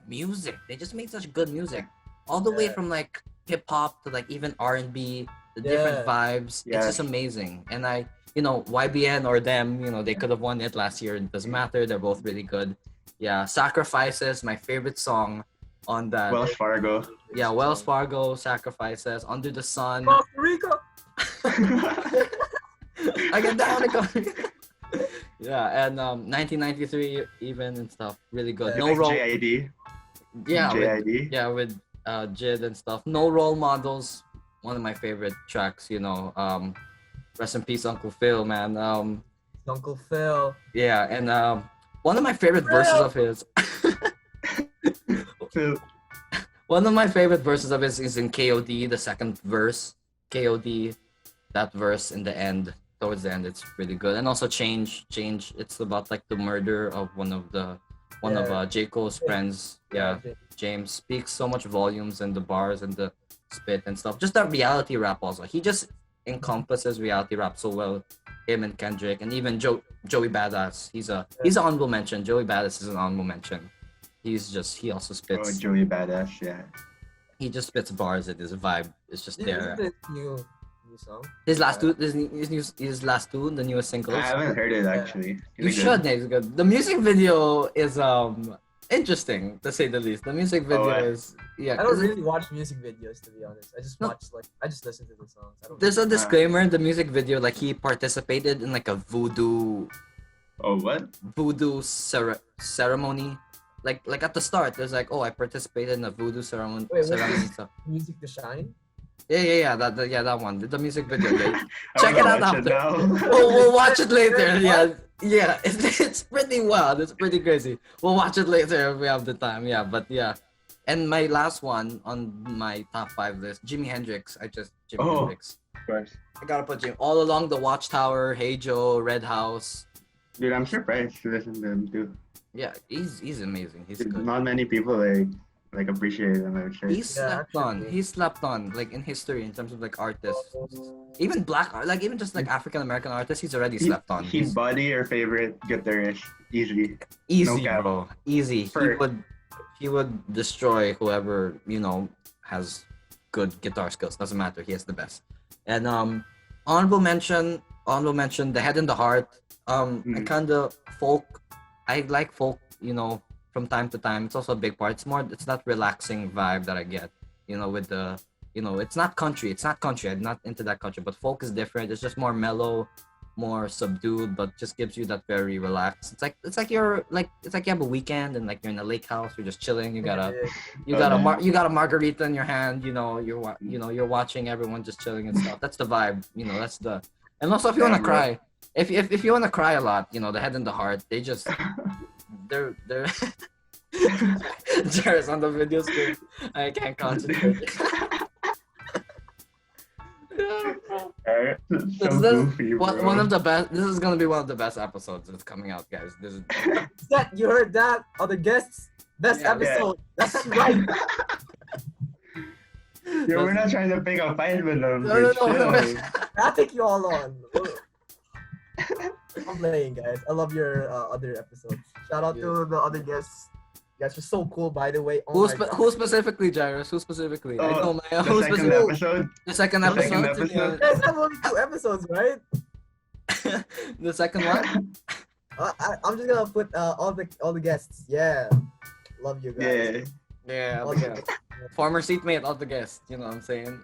music. They just made such good music, all the way from like hip hop to like even R&B, the different vibes. It's just amazing. And YBN or them, they could have won it last year. It doesn't matter. They're both really good. Yeah, Sacrifices, my favorite song on that. Wells Fargo. Yeah, Wells Fargo, Sacrifices, Under the Sun. Costa Rica. I get down to Costa Rica. Yeah, and 1993 even and stuff. Really good. No role. JID. Yeah, JID. with Jid and stuff. No Role Models. One of my favorite tracks. Rest in peace, Uncle Phil, man. Uncle Phil. Yeah, and one of my favorite verses of his. One of my favorite verses of his is in KOD, the second verse. KOD, that verse in the end, towards the end, it's really good. And also Change. It's about like the murder of one of J. Cole's friends. Yeah, James speaks so much volumes, and the bars and the spit and stuff. Just that reality rap also. He just encompasses reality rap so well. Him and Kendrick, and even Joey Badass. He's an honorable mention. Joey Badass is an honorable mention. He also spits. Oh, Joey Badass, yeah. He just spits bars, and his vibe is just there. Isn't it new song? His last two, the newest singles. I haven't heard it actually. You should, Nate. It's good. The music video is interesting to say the least. The music Oh, video what? is I don't really watch music videos, to be honest. I just No. watch I just listen to the songs. I don't There's a really- disclaimer in the music video, like he participated in like a Oh, what? voodoo ceremony. Like at the start, there's like, oh, I participated in a voodoo ceremony. Wait, what's ceremony this? stuff. Music to Shine. Yeah. That one. The music video. Guys. I'm Check it gonna out watch after. now. We'll watch it later. Yeah. It's pretty wild. It's pretty crazy. We'll watch it later if we have the time. Yeah, but yeah. And my last one on my top 5 list, Jimi Hendrix. Jimi Oh. Hendrix. Of course. I gotta put Jim all along the Watchtower, Hey Joe, Red House. Dude, I'm surprised to listen to him too. Yeah, he's amazing. He's good. Not many people like appreciate him, I would say. He's slept on. actually. He's slept on like in history in terms of like artists. Even black art, like even just like African American artists, he's already slept on. He'd He's body your favorite guitarist easily. easy, cap. bro. Easy. He would destroy whoever, has good guitar skills. Doesn't matter. He has the best. And honorable mention, The Head and the Heart. I kinda I like folk, from time to time. It's also a big part. It's that relaxing vibe that I get, with the, it's not country. I'm not into that country, but folk is different. It's just more mellow, more subdued, but just gives you that very relaxed. It's like you have a weekend and like you're in a lake house. You're just chilling. You got a margarita in your hand. You're watching everyone just chilling and stuff. That's the vibe. And also if you want to cry, if you want to cry a lot, The Head and the Heart. They're Jairus on the video screen. I can't concentrate. Alright, This so is goofy, bro. one of the best. This is gonna be one of the best episodes that's coming out, guys. This is You heard that? Other guests? Best Yeah. episode. That's right. Yeah, we're not trying to pick a fight with them. No. Chill. I'll take you all on. I'm playing, guys. I love your other episodes. Shout out to the other guests. You guys are so cool, by the way. Oh my God. who specifically, Jairus? Who specifically? I know my The who second specifically. episode. The second The episode. second to episode. You guys have only 2 episodes, right? The second one. I'm just gonna put all the guests. Yeah, love you guys. Yeah. Yeah. All Yeah. the- Former seatmate of the guest. You know what I'm saying?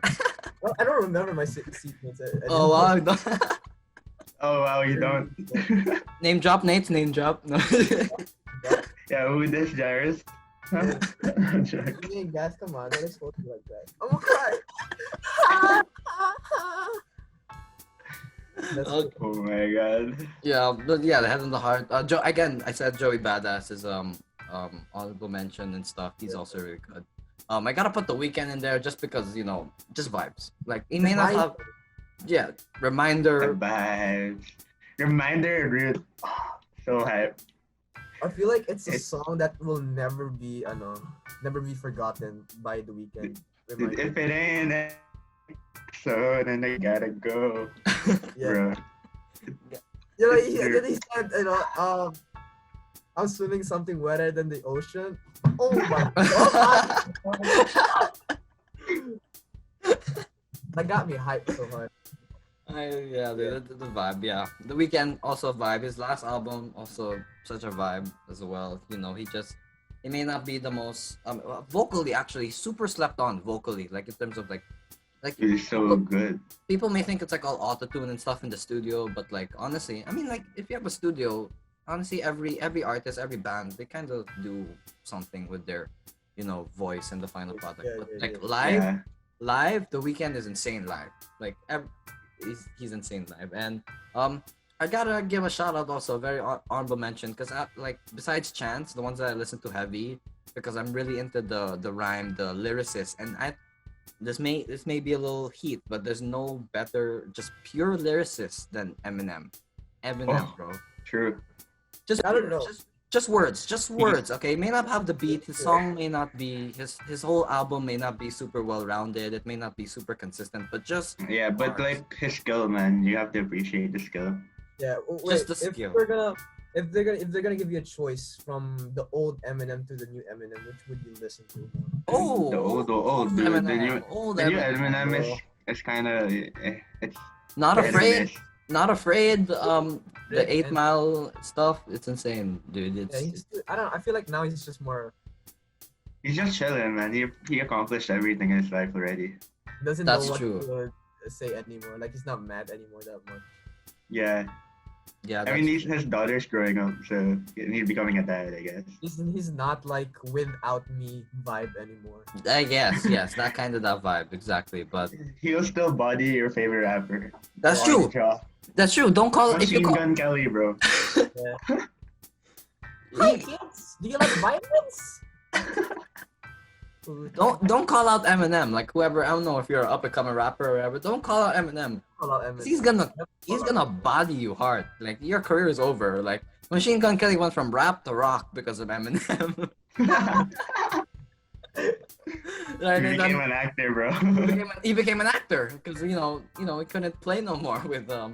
Well, I don't remember my seatmates. Oh wow. Oh wow, you don't. Name drop, Nate. Name drop. No. Yeah, who this Jairus? Huh? I'm joking. Hey guys, come on, don't expose me like that. I'm gonna cry. That's Okay. Oh my god. Yeah, but yeah, The Head and the Heart. Again, I said Joey Badass is honorable mention and stuff. He's also really good. I gotta put The Weeknd in there just because just vibes. Like he may not have, The reminder. vibes. Reminder, dude. Oh, so hype. I feel like it's a It's- song that will never be forgotten by The Weeknd. Dude, if it ain't so then I gotta go, Yeah. bro. He said, I'm swimming something wetter than the ocean. Oh my god. That got me hyped so hard. The vibe. Yeah, The Weeknd also a vibe. His last album also such a vibe as well. He may not be the most vocally actually super slept on vocally, like in terms of like He's so good. people may think it's like all auto-tune and stuff in the studio, but like honestly, I mean, like if you have a studio, honestly every artist, every band, they kind of do something with their voice in the final product. Yeah, But yeah, like yeah. live, The Weeknd is insane live. Like he's insane live. And I gotta give a shout out also, very honorable mention, because like besides Chance, the ones that I listen to heavy, because I'm really into the rhyme, the lyricist, and this may be a little heat, but there's no better just pure lyricist than Eminem. Oh. Bro. True. Just I don't know. Just words. Okay, may not have the beat. His song may not be his whole album may not be super well rounded. It may not be super consistent, but just Yeah, but like his skill, man, you have to appreciate the skill. Yeah, Just the if skill. if they're gonna give you a choice from the old Eminem to the new Eminem, which would you listen to more? The old dude. Eminem, The new old Eminem Eminem, bro. is kind of it's Not hit or afraid. miss. Not Afraid, the Sick, 8 and Mile stuff, it's insane, dude. yeah, I don't know. I feel like now he's just more He's just chilling, man. He accomplished everything in his life already. doesn't know That's what true. to say anymore. Like he's not mad anymore that much. Yeah. Yeah, I that's mean, his daughter's growing up, so he's becoming a dad, I guess. He's not like without me vibe anymore. yes, that kind of that vibe, exactly. But He'll still body your favorite rapper. that's Yeah. true. That's true. Don't call if you Machine call. Gun Kelly, bro. Yeah. Hi kids, do you like violence? Don't call out Eminem, like whoever. I don't know if you're an up and coming rapper or whatever. Don't call out Eminem. Call out Eminem. 'Cause he's gonna body you hard. Like your career is over. Like Machine Gun Kelly went from rap to rock because of Eminem. He became an actor, bro. He became an actor because you know he couldn't play no more with the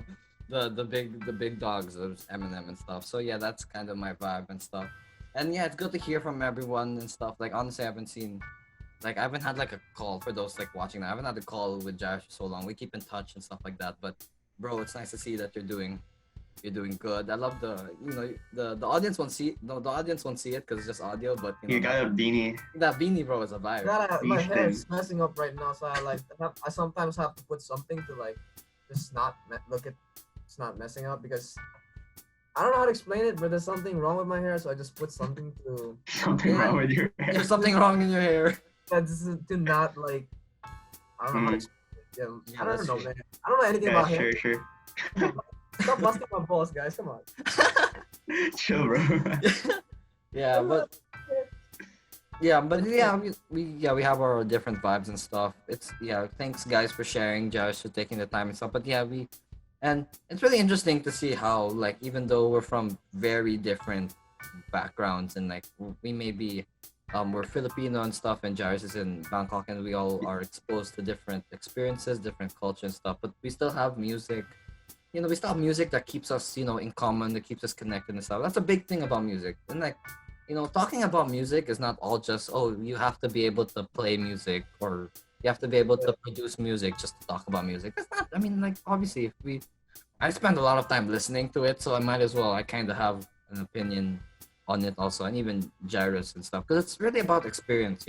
big dogs of Eminem and stuff. So yeah, that's kind of my vibe and stuff. And yeah, it's good to hear from everyone and stuff. Like honestly, I haven't had like a call for those like watching that. I haven't had a call with Jairus for so long. We keep in touch and stuff like that. But bro, it's nice to see that you're doing good. I love the audience won't see the audience won't see it because it's just audio. But You got a beanie. that beanie, bro, is a vibe. My hair Beasting. is messing up right now, so I sometimes have to put something to like just not it's not messing up because I don't know how to explain it, but there's something wrong with my hair, so I just put something to Something wrong with your hair. There's something wrong in your hair. to not like I don't know how to explain it. Yeah, Yeah, I that's don't know, true. man. I don't know anything Yeah, about hair. sure. Stop busting my balls, guys. Come on. Chill, bro. Yeah, but we have our different vibes and stuff. It's thanks guys for sharing, Jairus for taking the time and stuff. But yeah, and it's really interesting to see how like even though we're from very different backgrounds and like we may be we're Filipino and stuff and Jairus is in Bangkok and we all are exposed to different experiences, different culture and stuff, but we still have music. We still have music that keeps us, in common, that keeps us connected and stuff. That's a big thing about music. And like, talking about music is not all just, oh, you have to be able to play music or you have to be able to produce music just to talk about music. That's not, I mean, like, obviously, I spend a lot of time listening to it, so I might as well, I kind of have an opinion on it also, and even Jairus and stuff, because it's really about experience,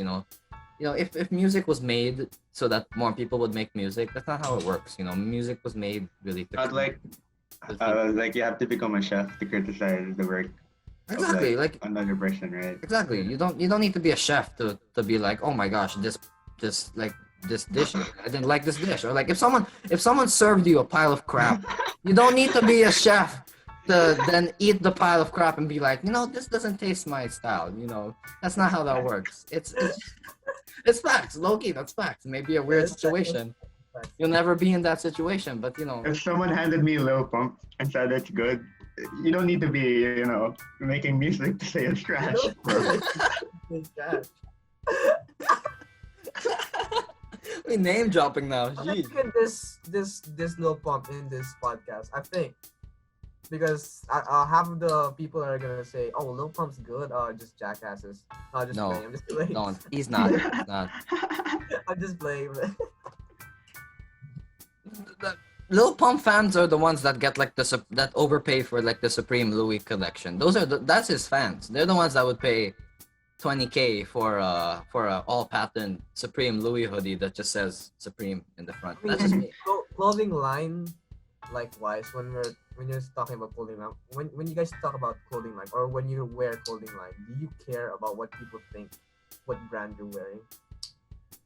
if music was made so that more people would make music, that's not how it works. Music was made really to Not like you have to become a chef to criticize the work exactly of, like another person, right? exactly. You don't need to be a chef to be like, oh my gosh, this dish, I didn't like this dish. Or like if someone served you a pile of crap, you don't need to be a chef to then eat the pile of crap and be like, this doesn't taste my style. That's not how that works. It's facts, low-key, that's facts. Maybe a weird situation. You'll never be in that situation, but If someone handed me Lil Pump and said it's good, you don't need to be, making music to say it's trash. It's trash. we name dropping now. I'm Jeez. thinking this little pump in this podcast. I think because half of the people are gonna say, "Oh, Lil Pump's good." Just jackasses. Just No. playing. I'm just playing. No, he's not. He's not. I'm just playing. Lil Pump fans are the ones that get like that overpay for like the Supreme Louis collection. That's his fans. They're the ones that would pay $20K for a all patent Supreme Louis hoodie that just says Supreme in the front. That's just me. Clothing line, likewise, when you're talking about clothing line, when you guys talk about clothing line or when you wear clothing line, do you care about what people think, what brand you're wearing?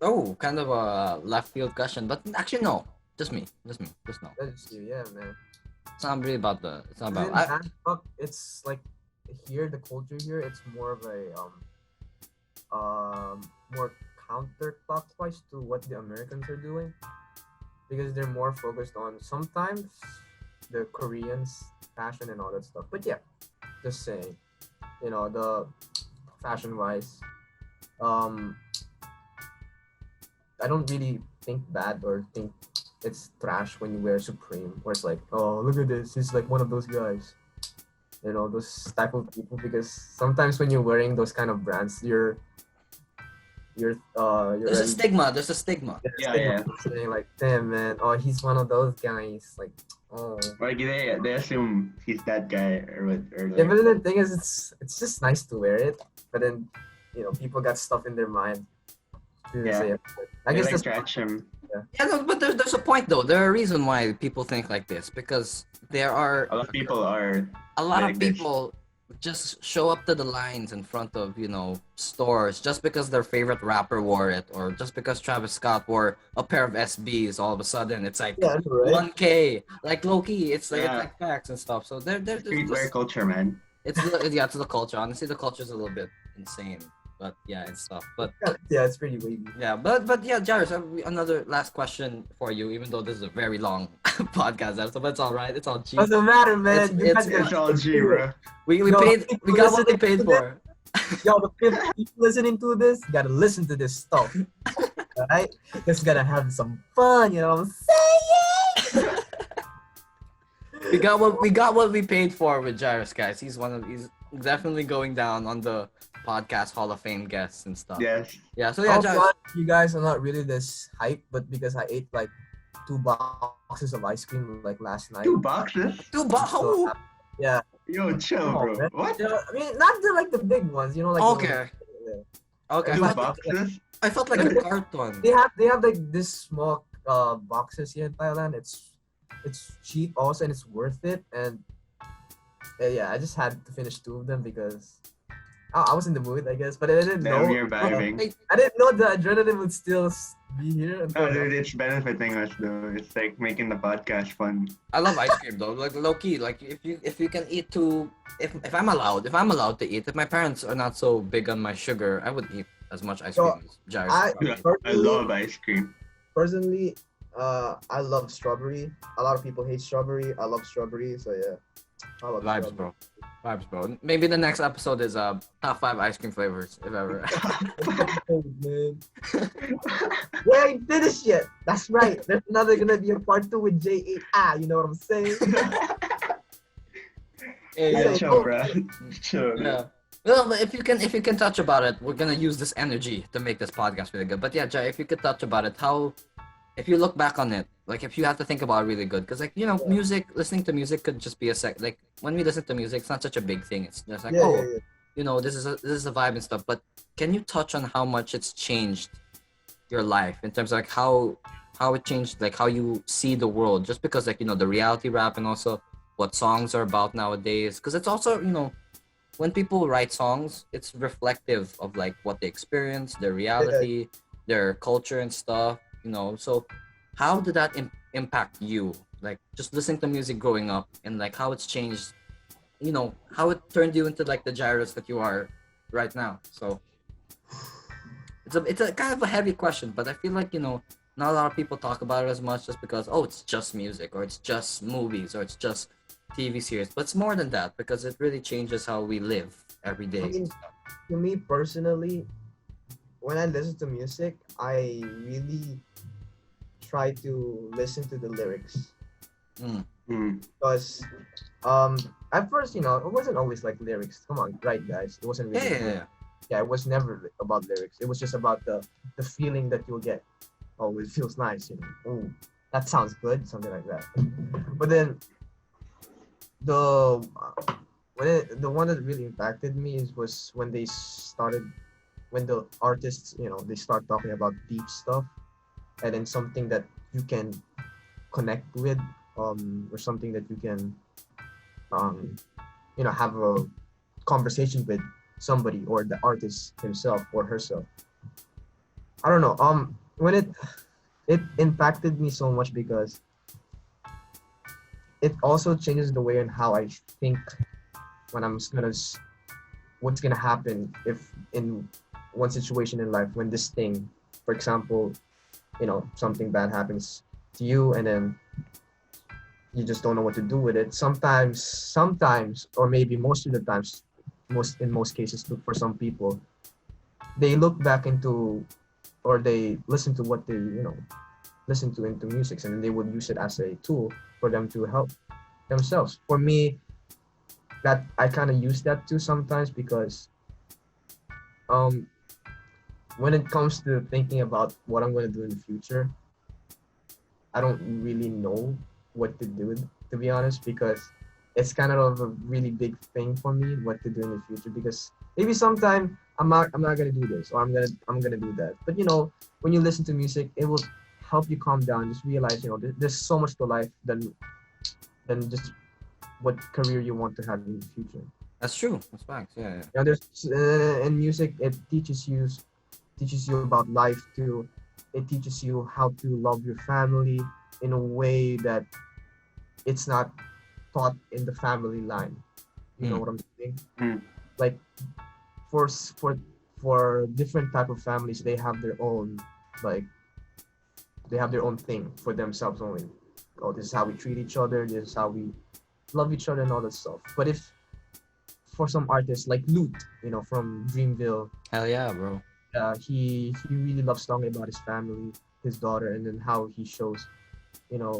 Oh, kind of a left field question, but actually no. Just me. Just no. That's just you, yeah, man. It's not really about it's not about. It's like here, the culture here, it's more of a more counterclockwise to what the Americans are doing, because they're more focused on sometimes the Koreans fashion and all that stuff. But yeah, just saying, the fashion wise, I don't really think bad or think it's trash when you wear Supreme, where it's like, oh, look at this, he's like one of those guys, those type of people. Because sometimes when you're wearing those kind of brands, you're There's a stigma. Yeah. saying like, damn man, oh, he's one of those guys, like, Oh. Like they assume he's that guy or what or Yeah, like. but then the thing is, it's just nice to wear it. But then, people got stuff in their mind to Yeah. say it. I They guess like that's trash him. Yeah, no, but there's a point though. There's a reason why people think like this because there are A lot of people are a lot of like this. people just show up to the lines in front of stores just because their favorite rapper wore it or just because Travis Scott wore a pair of SBs. All of a sudden, it's like yeah, I know, right? 1K, like low key. It's like Yeah. it's like facts and stuff. So there's Streetwear just culture, man. it's the culture. Honestly, the culture is a little bit insane, but yeah, and stuff. But Yeah, it's pretty wavy. yeah, but yeah, Jairus, another last question for you. Even though this is a very long podcast episode, but it's all right. It's all cheap. Doesn't matter, man. It's all G, bro. We Yo, paid. people We got what we listening paid to for. Yo, the people listening to this, you gotta listen to this stuff. Alright? Just gotta have some fun, you know what I'm saying? We got what we paid for with Jairus, guys. He's definitely going down on the podcast Hall of Fame guests and stuff. Yes. Yeah. So yeah, Oh, Jairus. God, you guys are not really this hype, but because I ate like 2 boxes of ice cream like last night. 2 boxes? Dude, So, yeah. Yo, chill, Come on, bro. man. What? I mean, not the big ones, like Okay. yeah. Okay. 2 I boxes? I felt like a carton. They have like this small boxes here in Thailand. It's cheap also and it's worth it. And yeah, I just had to finish 2 of them because I was in the mood, I guess. But I didn't know. Damn, you're vibing. I didn't know the adrenaline would still be here. Oh, dude, it's benefiting us though. It's like making the podcast fun. I love ice cream though. Like low key, like if you can eat if I'm allowed to eat. If my parents are not so big on my sugar, I would eat as much ice cream as Jairus. Yeah, probably. I love ice cream. Personally, I love strawberry. A lot of people hate strawberry. I love strawberry, so yeah. I love Vibes, strawberry. bro. Maybe the next episode is top 5 ice cream flavors, if ever. Oh, man. We ain't finished yet. That's right. There's another gonna be a part 2 with J8I. You know what I'm saying? Yeah, Yeah. chill, bro. Chill. Yeah. Well, but if you can touch about it, we're gonna use this energy to make this podcast really good. But yeah, Jai, if you could touch about it, if you look back on it, like if you have to think about it really good, because like music, listening to music could just be like when we listen to music, it's not such a big thing. It's just like this is a vibe and stuff. But can you touch on how much it's changed your life in terms of like how it changed like how you see the world? Just because like the reality rap and also what songs are about nowadays, because it's also when people write songs, it's reflective of like what they experience, their reality, their culture and stuff. So how did that impact you? Like just listening to music growing up and like how it's changed, how it turned you into like the Jairus that you are right now. So it's a kind of a heavy question, but I feel like not a lot of people talk about it as much just because it's just music or it's just movies or it's just TV series, but it's more than that because it really changes how we live every day. I mean, to me personally, when I listen to music, I really try to listen to the lyrics because at first it wasn't always like lyrics. Come on, right, guys? It wasn't really. Yeah, it was never about lyrics. It was just about the feeling that you'll get. Oh, it feels nice, Oh, that sounds good, something like that. But then the one that really impacted me was when the artists they start talking about deep stuff, and then something that you can connect with, or something that you can have a conversation with somebody or the artist himself or herself. I don't know. When it impacted me so much because it also changes the way and how I think when what's gonna happen if in one situation in life when this thing, for example, something bad happens to you and then you just don't know what to do with it. Sometimes, or maybe most of the times, in most cases, for some people, they look back into or they listen to what they listen to into music, and they would use it as a tool for them to help themselves. For me, that I kind of use that too sometimes because when it comes to thinking about what I'm going to do in the future, I don't really know what to do to be honest, because it's kind of a really big thing for me what to do in the future. Because maybe sometime I'm not gonna do this, or I'm gonna do that. But when you listen to music, it will help you calm down. Just realize there's so much to life than just what career you want to have in the future. That's true. That's facts. Yeah, yeah. There's in music, it teaches you about life too. It teaches you how to love your family in a way that it's not taught in the family line. You know Mm. what I'm saying? Mm. Like for s- for different type of families, they have their own, like they have their own thing for themselves only. Oh, this is how we treat each other. This is how we love each other and all that stuff. But if for some artists like Lute, from Dreamville, Hell yeah, bro. he really loves talking about his family, his daughter, and then how he shows, you know,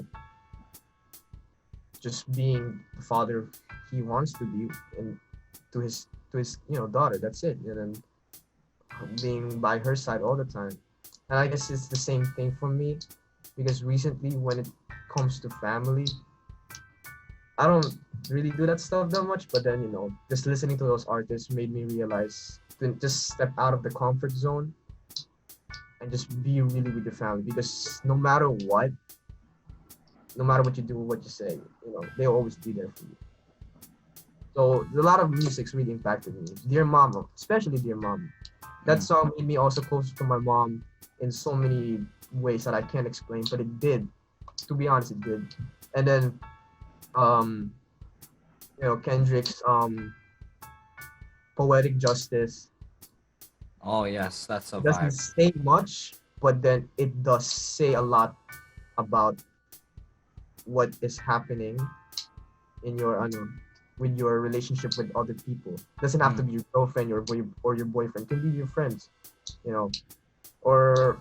just being the father he wants to be, and to his daughter. That's it. And then being by her side all the time. And I guess it's the same thing for me, because recently when it comes to family, I don't really do that stuff that much. But then just listening to those artists made me realize to just step out of the comfort zone and just be really with your family, because no matter what you do, what you say, they'll always be there for you. So a lot of music's really impacted me. Dear Mama, especially Dear Mama. That song made me also closer to my mom in so many ways that I can't explain, but it did. To be honest, it did. And then um, Kendrick's Poetic Justice. Oh yes, that's a It doesn't vibe. say much, but then it does say a lot about what is happening in your with your relationship with other people. Doesn't have to Mm. be your girlfriend or your boyfriend. Can be your friends, or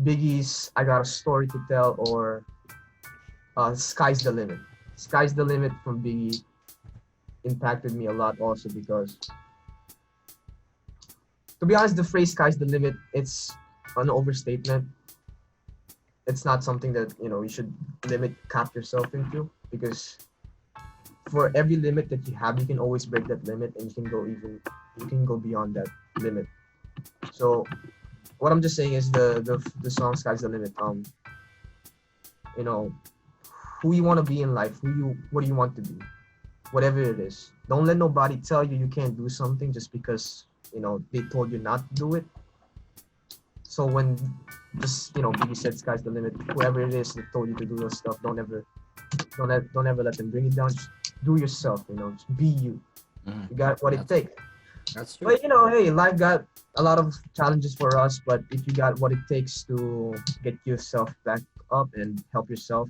Biggie's I Got a Story to Tell, or Sky's the Limit. Sky's the Limit from Biggie impacted me a lot also, because to be honest, the phrase "sky's the limit" it's an overstatement. It's not something that you should cap yourself into, because for every limit that you have, you can always break that limit, and you can go beyond that limit. So what I'm just saying is the song "Sky's the Limit." You know, who you want to be in life, what do you want to be, whatever it is. Don't let nobody tell you can't do something just because they told you not to do it. So when just Biggie said "Sky's the limit," whoever it is that told you to do those stuff, don't ever let them bring you down. Just do yourself. Just be you. Mm. You got what it That's takes. that's true. But hey, life got a lot of challenges for us. But if you got what it takes to get yourself back up and help yourself,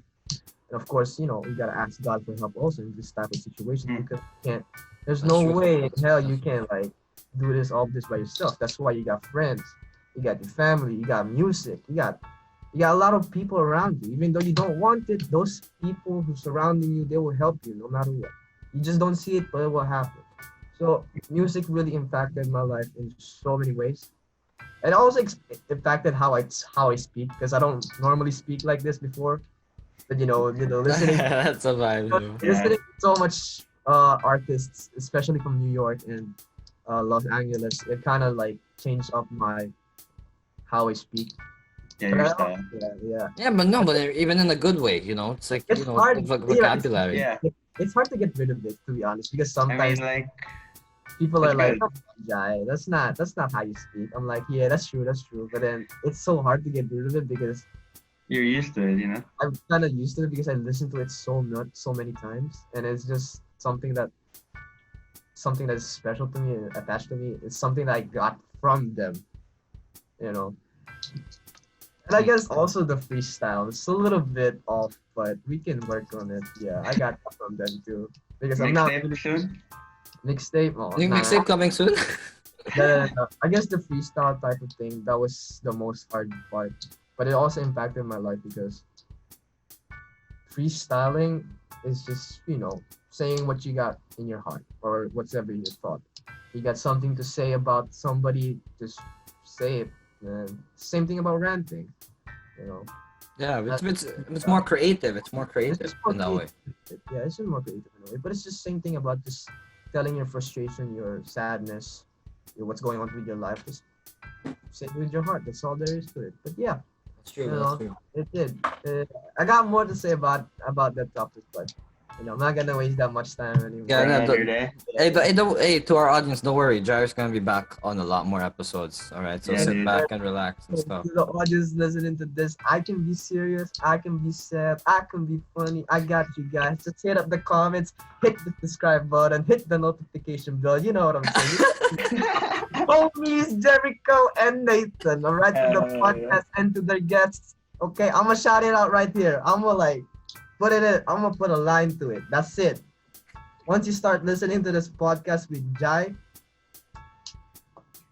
and of course, you gotta ask God for help also in this type of situation, Mm. because you can't. There's That's no true. way in hell you That's can do all this by yourself. That's why you got friends, you got your family, you got music, you got a lot of people around you. Even though you don't want it, those people who surrounding you, they will help you no matter what. You just don't see it, but it will happen. So music really impacted my life in so many ways. And also impacted how I speak, because I don't normally speak like this before. But listening that's a vibe, bro. Yeah. listening to so much artists, especially from New York and Los Angeles, it kind of changed up my how I speak. Yeah, But your I don't, style. yeah. Yeah, but no, but even in a good way, it's like It's hard, it's vocabulary. Yeah. it's hard to get rid of it, to be honest, because I mean, sometimes like, people are it's like, good. "Oh, Jai, that's not how you speak." I'm like, yeah, that's true. But then it's so hard to get rid of it, because You're used to it. I'm kind of used to it, because I listen to it so many times, and it's just something that is special to me and attached to me. It's something that I got from them, you know. And I guess also the freestyle. It's a little bit off, but we can work on it. Yeah, I got that from them too. Because I'm not Mixtape really soon? mixtape. Oh, New nah. mixtape coming soon. No. I guess the freestyle type of thing, that was the most hard part. But it also impacted my life, because freestyling is just, saying what you got in your heart, or whatever your thought. You got something to say about somebody, just say it. And same thing about ranting, you know. Yeah, That- it's more creative. It's more It's creative just more in that way. creative. Yeah, it's just more creative in a way. But it's just same thing about just telling your frustration, your sadness, what's going on with your life. Just say it with your heart. That's all there is to it. But yeah, That's true. you That's know, true. it did. I got more to say about that topic, but I'm not gonna waste that much time Yeah, anymore. no, Another day. hey, to our audience, don't worry. Jairus gonna be back on a lot more episodes. All right, so Yeah, sit dude. back and relax and So stuff. to the audience listening to this, I can be serious, I can be sad, I can be funny. I got you guys. Just hit up the comments, hit the subscribe button, hit the notification bell. You know what I'm saying. Homies Jericho and Nathan, all right, to the podcast and to their guests. Okay, I'm gonna shout it out right here. I'm gonna put it in. I'm gonna put a line to it. That's it. Once you start listening to this podcast with Jai, a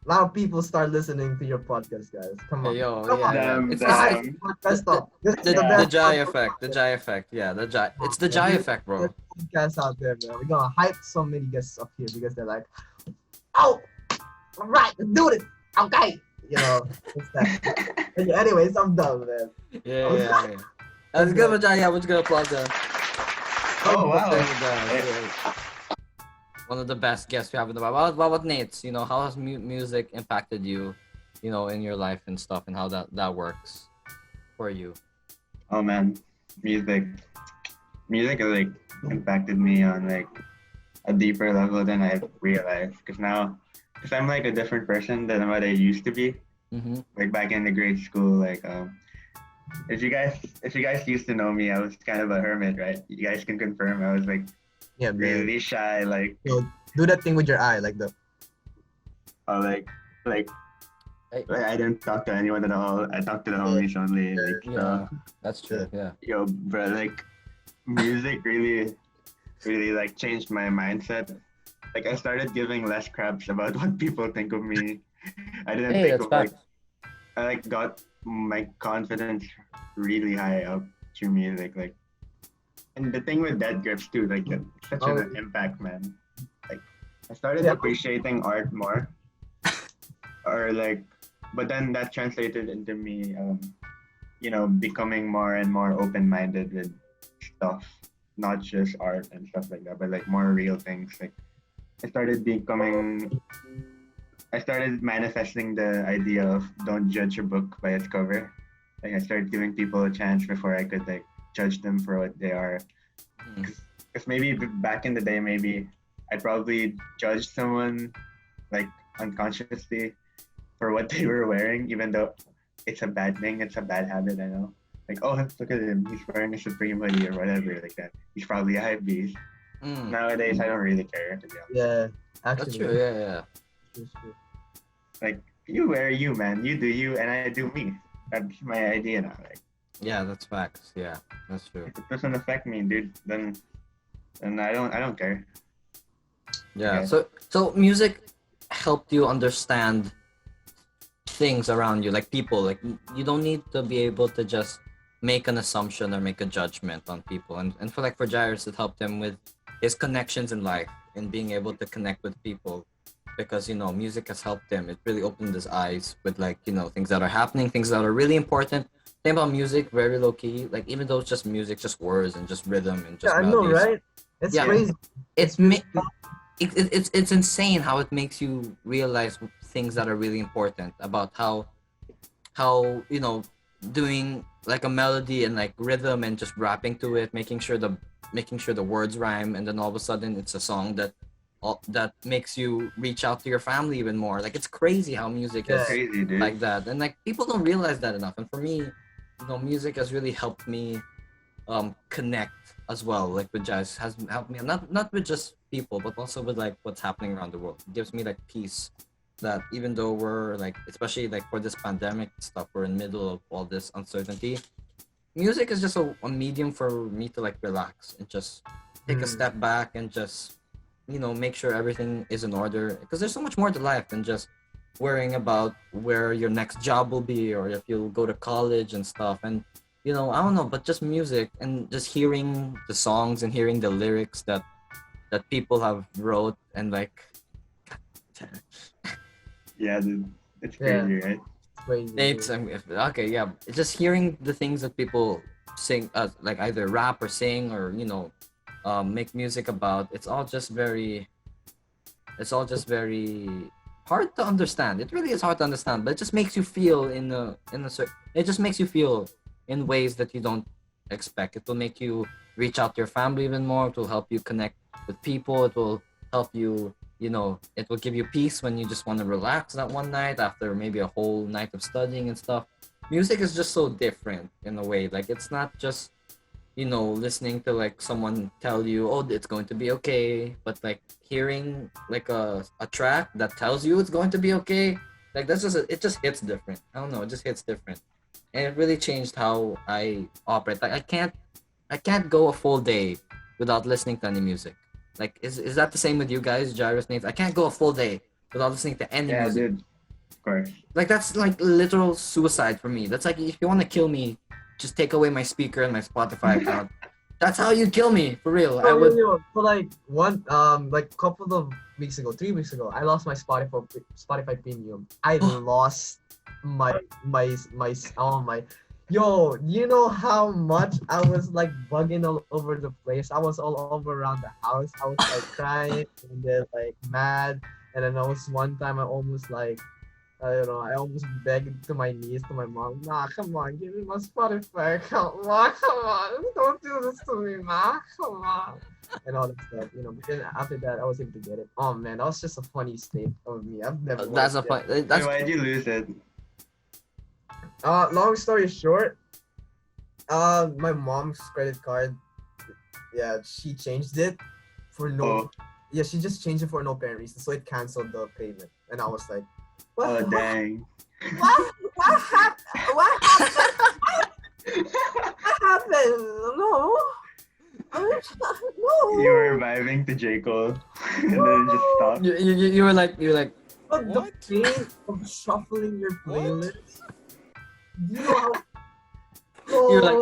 lot of people start listening to your podcast, guys. Come on. Hey, yo, Come on. yeah, yeah. Damn, It's Guys, damn. podcast talk. This is the the Yeah. the best Jai podcast effect. The Jai effect. Yeah, the Jai. It's the Jai effect, bro. out there, man. We're gonna hype so many guests up here because they're like, oh, all right, let's do it. Okay. It's that. Anyways, I'm done, man. Yeah. That's good, Jai. Yeah, we're just gonna applaud them. Oh, wow. Yeah. One of the best guests we have in the bar. What Nate's? How has music impacted you, in your life and stuff, and how that works for you? Oh man, music. Music has like impacted me on like a deeper level than I realized. Because I'm like a different person than what I used to be. Mm-hmm. Like back in the grade school, like if you guys used to know me, I was kind of a hermit, right? You guys can confirm I was like Yeah, man. really shy, like Yo, do that thing with your eye, like the. like Hey. I didn't talk to anyone at all. I talked to the homies only. Like Yeah, that's true. Yeah. yo, bro, like music really like changed my mindset. Like I started giving less craps about what people think of me. I didn't Hey, think that's of like facts. I like got my confidence really high up through music. Like, and the thing with Dead Grips too, like it's such an impact, man. Like I started appreciating art more, or like, but then that translated into me, becoming more and more open-minded with stuff, not just art and stuff like that, but like more real things. Like I started manifesting the idea of don't judge a book by its cover. Like I started giving people a chance before I could like judge them for what they are. Because maybe back in the day, maybe I probably judged someone like unconsciously for what they were wearing, even though it's a bad thing, it's a bad habit, I know. Like, oh, look at him, he's wearing a Supreme hoodie or whatever like that. He's probably a hype beast. Nowadays, I don't really care, to be honest. Yeah, That's actually. true. Yeah. It's true. Like, you wear you, man. You do you, and I do me. That's my idea now. Like, Yeah, that's facts. Yeah, that's true. if it doesn't affect me, dude, then I don't care. Yeah. Okay. So music helped you understand things around you, like people. Like you don't need to be able to just make an assumption or make a judgment on people. And for Jairus, it helped him with his connections in life and being able to connect with people, because music has helped him. It really opened his eyes with things that are happening, things that are really important. Thing about music, very low key. Like even though it's just music, just words and just rhythm and just Yeah, I know, melodies. right? It's Yeah. crazy. It's insane how it makes you realize things that are really important about how doing like a melody and like rhythm and just rapping to it, making sure the words rhyme, and then all of a sudden it's a song that makes you reach out to your family even more. Like it's crazy how music is Crazy, dude. like that, and like people don't realize that enough. And for me, music has really helped me connect as well, like with jazz has helped me not with just people, but also with like what's happening around the world. It gives me like peace, that even though we're like, especially like for this pandemic stuff, we're in the middle of all this uncertainty, music is just a medium for me to like relax and just take a step back and just make sure everything is in order, because there's so much more to life than just worrying about where your next job will be or if you'll go to college and stuff. And I don't know, but just music and just hearing the songs and hearing the lyrics that people have wrote, and like Yeah, dude. It's crazy, right? crazy. It's okay, yeah. It's just hearing the things that people sing, like either rap or sing or make music about. It's all just very hard to understand. It really is hard to understand, but it just makes you feel it just makes you feel in ways that you don't expect. It will make you reach out to your family even more. It will help you connect with people. It will help you, it will give you peace when you just want to relax that one night after maybe a whole night of studying and stuff. Music is just so different in a way. Like it's not just listening to like someone tell you, oh, it's going to be okay, but like hearing like a track that tells you it's going to be okay, like it just hits different. I don't know, it just hits different. And it really changed how I operate. Like I can't go a full day without listening to any music. Like is that the same with you guys, Jairus, Nate? I can't go a full day without listening to any Yeah, music. dude. Of course. Like that's like literal suicide for me. That's like if you want to kill me, just take away my speaker and my Spotify account. That's how you kill me, for real. I would. So like like couple of weeks ago, 3 weeks ago, I lost my Spotify Premium. I lost my Yo, you know how much I was like bugging all over the place. I was all over around the house. I was like crying and then like mad. And then one time I almost like I don't know, I almost begged to my knees to my mom, nah, come on, give me my Spotify account, ma, come on, don't do this to me, ma, come on. And all that stuff, but then after that, I was able to get it. Oh man, that was just a funny state of me. I've never That's a fun. Wait, why'd you lose it? Long story short, my mom's credit card, yeah, she changed it for yeah, she just changed it for no apparent reason, so it canceled the payment. And I was like, oh, dang. What happened? What happened? No. No. You were vibing to J. Cole and then just stopped. You were like But the pain of shuffling your playlist. Do you know how? You're like,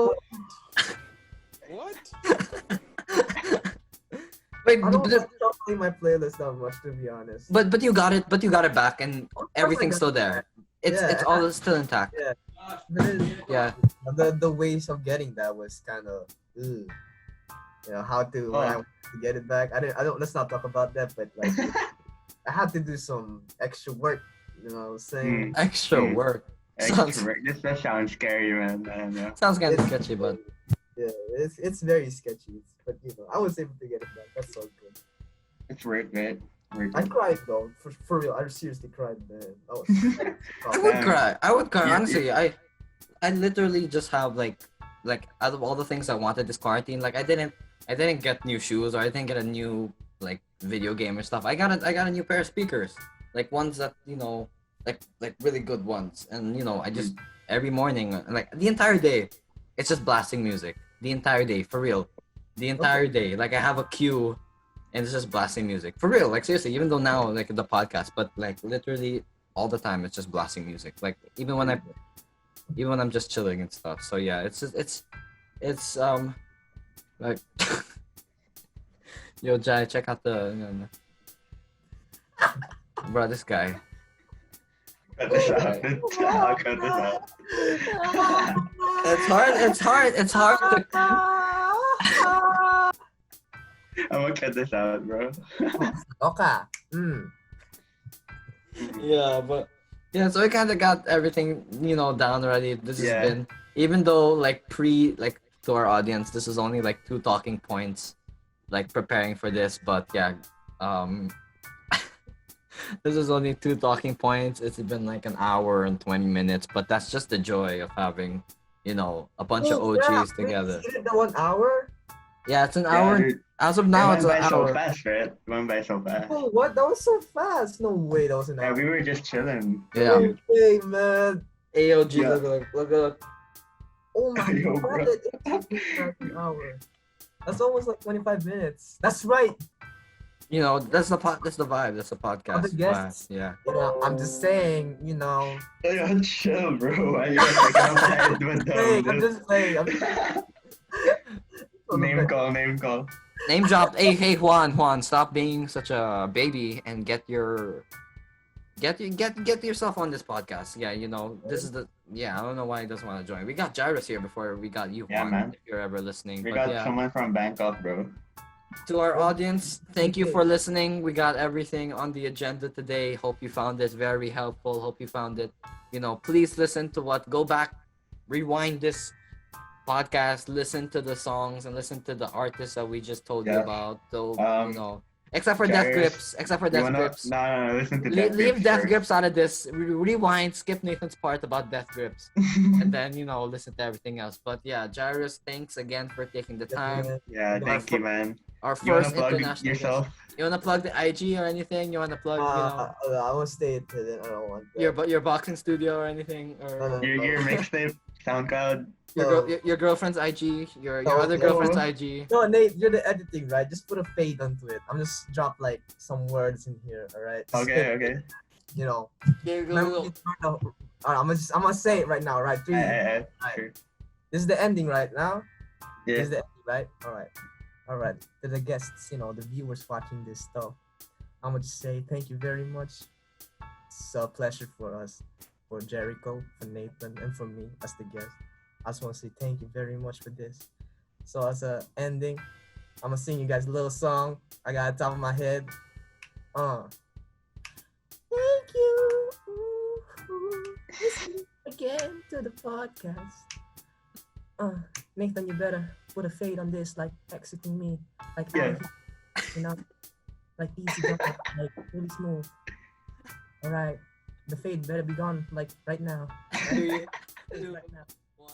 what? wait, I don't like shuffling my playlist that much, to be honest. but you got it back and everything's still there. It's all still intact. Yeah. But then, Yeah. The ways of getting that was kind of, how to when I wanted to get it back. I don't. Let's not talk about that. But like, I had to do some extra work. You know what I'm saying? Extra work. Extra work. This does sound scary, man. I don't know. Sounds kind of sketchy, but Yeah, it's very sketchy. But I was able to get it back. That's so good. It's worth it. I cried though, for real. I seriously cried, man. I would cry. Honestly, I literally just have like out of all the things I wanted this quarantine, like I didn't get new shoes or I didn't get a new like video game or stuff. I got a new pair of speakers, like ones that like really good ones, and I just every morning, like the entire day, it's just blasting music the entire day, for real, the entire day. Like I have a queue. And it's just blasting music. For real, like seriously, even though now like the podcast, but like literally all the time it's just blasting music. Like even when I'm just chilling and stuff. So yeah, it's like yo Jai, check out the bro, this guy. Cut this out. I'll cut this out. It's hard to I'm gonna cut this out, bro. Okay. Yeah, but yeah, so we kind of got everything down already. This has been, even though like to our audience, this is only like 2 talking points, like preparing for this. But yeah, this is only 2 talking points. It's been like an hour and 20 minutes, but that's just the joy of having a bunch of OGs together. Is it the 1 hour? Yeah, it's an hour. Dude. As of now, it's an It went by hour. so fast, right? It went by so fast. Oh, what? That was so fast. No way, that was an Yeah, hour. we were just chilling. Yeah. No way, man. AOG, Yeah. look. Oh my Yo, god, bro. it took me back an hour. That's almost like 25 minutes. That's right. That's the vibe. That's the podcast. Other guests. Vibe. Yeah. I'm just saying, Yo, chill, bro. Why you like I'm doing Hey, I'm just saying. Name call. Name drop. Hey, Juan, stop being such a baby and get your get yourself on this podcast. Yeah, this is I don't know why he doesn't want to join. We got Jairus here before we got you, Yeah, Juan, man. if you're ever listening. We But got yeah, someone from Bangkok, bro. to our audience, thank you for listening. We got everything on the agenda today. Hope you found this very helpful. Hope you found it. Please listen to go back, rewind this podcast, listen to the songs and listen to the artists that we just told you Yeah. about. So, except for Jairus, Except for You Death wanna? Grips. No. Listen to Death Leave Grips Death first. Grips out of this. Rewind, skip Nathan's part about Death Grips, and then listen to everything else. But yeah, Jairus, thanks again for taking the time. Yeah, thank you, man. Our You wanna first plug international yourself? guest. You wanna plug the IG or anything? You wanna plug, I won't stay it. I don't want that. your boxing studio or anything, or Your mixtape, SoundCloud. your girlfriend's IG, your No, other no. girlfriend's IG. No, Nate, you're the editing, right? Just put a fade onto it. I'm just drop like some words in here, all right? Just Okay, okay. Remember, I'm gonna say it right now, right? Three. Right. Sure. This is the ending right now. This Yeah. is the ending, right? All right. To the guests, the viewers watching this stuff, I'm gonna just say thank you very much. It's a pleasure for us, for Jericho, for Nathan, and for me as the guest. I just want to say thank you very much for this. So as a ending, I'm gonna sing you guys a little song I got on top of my head. Thank you. Listen again to the podcast. Nathan, you better put a fade on this, like exiting me, like Yeah. like easy, like really smooth. All right, the fade better be gone, like right now. Three, Right two, now. one.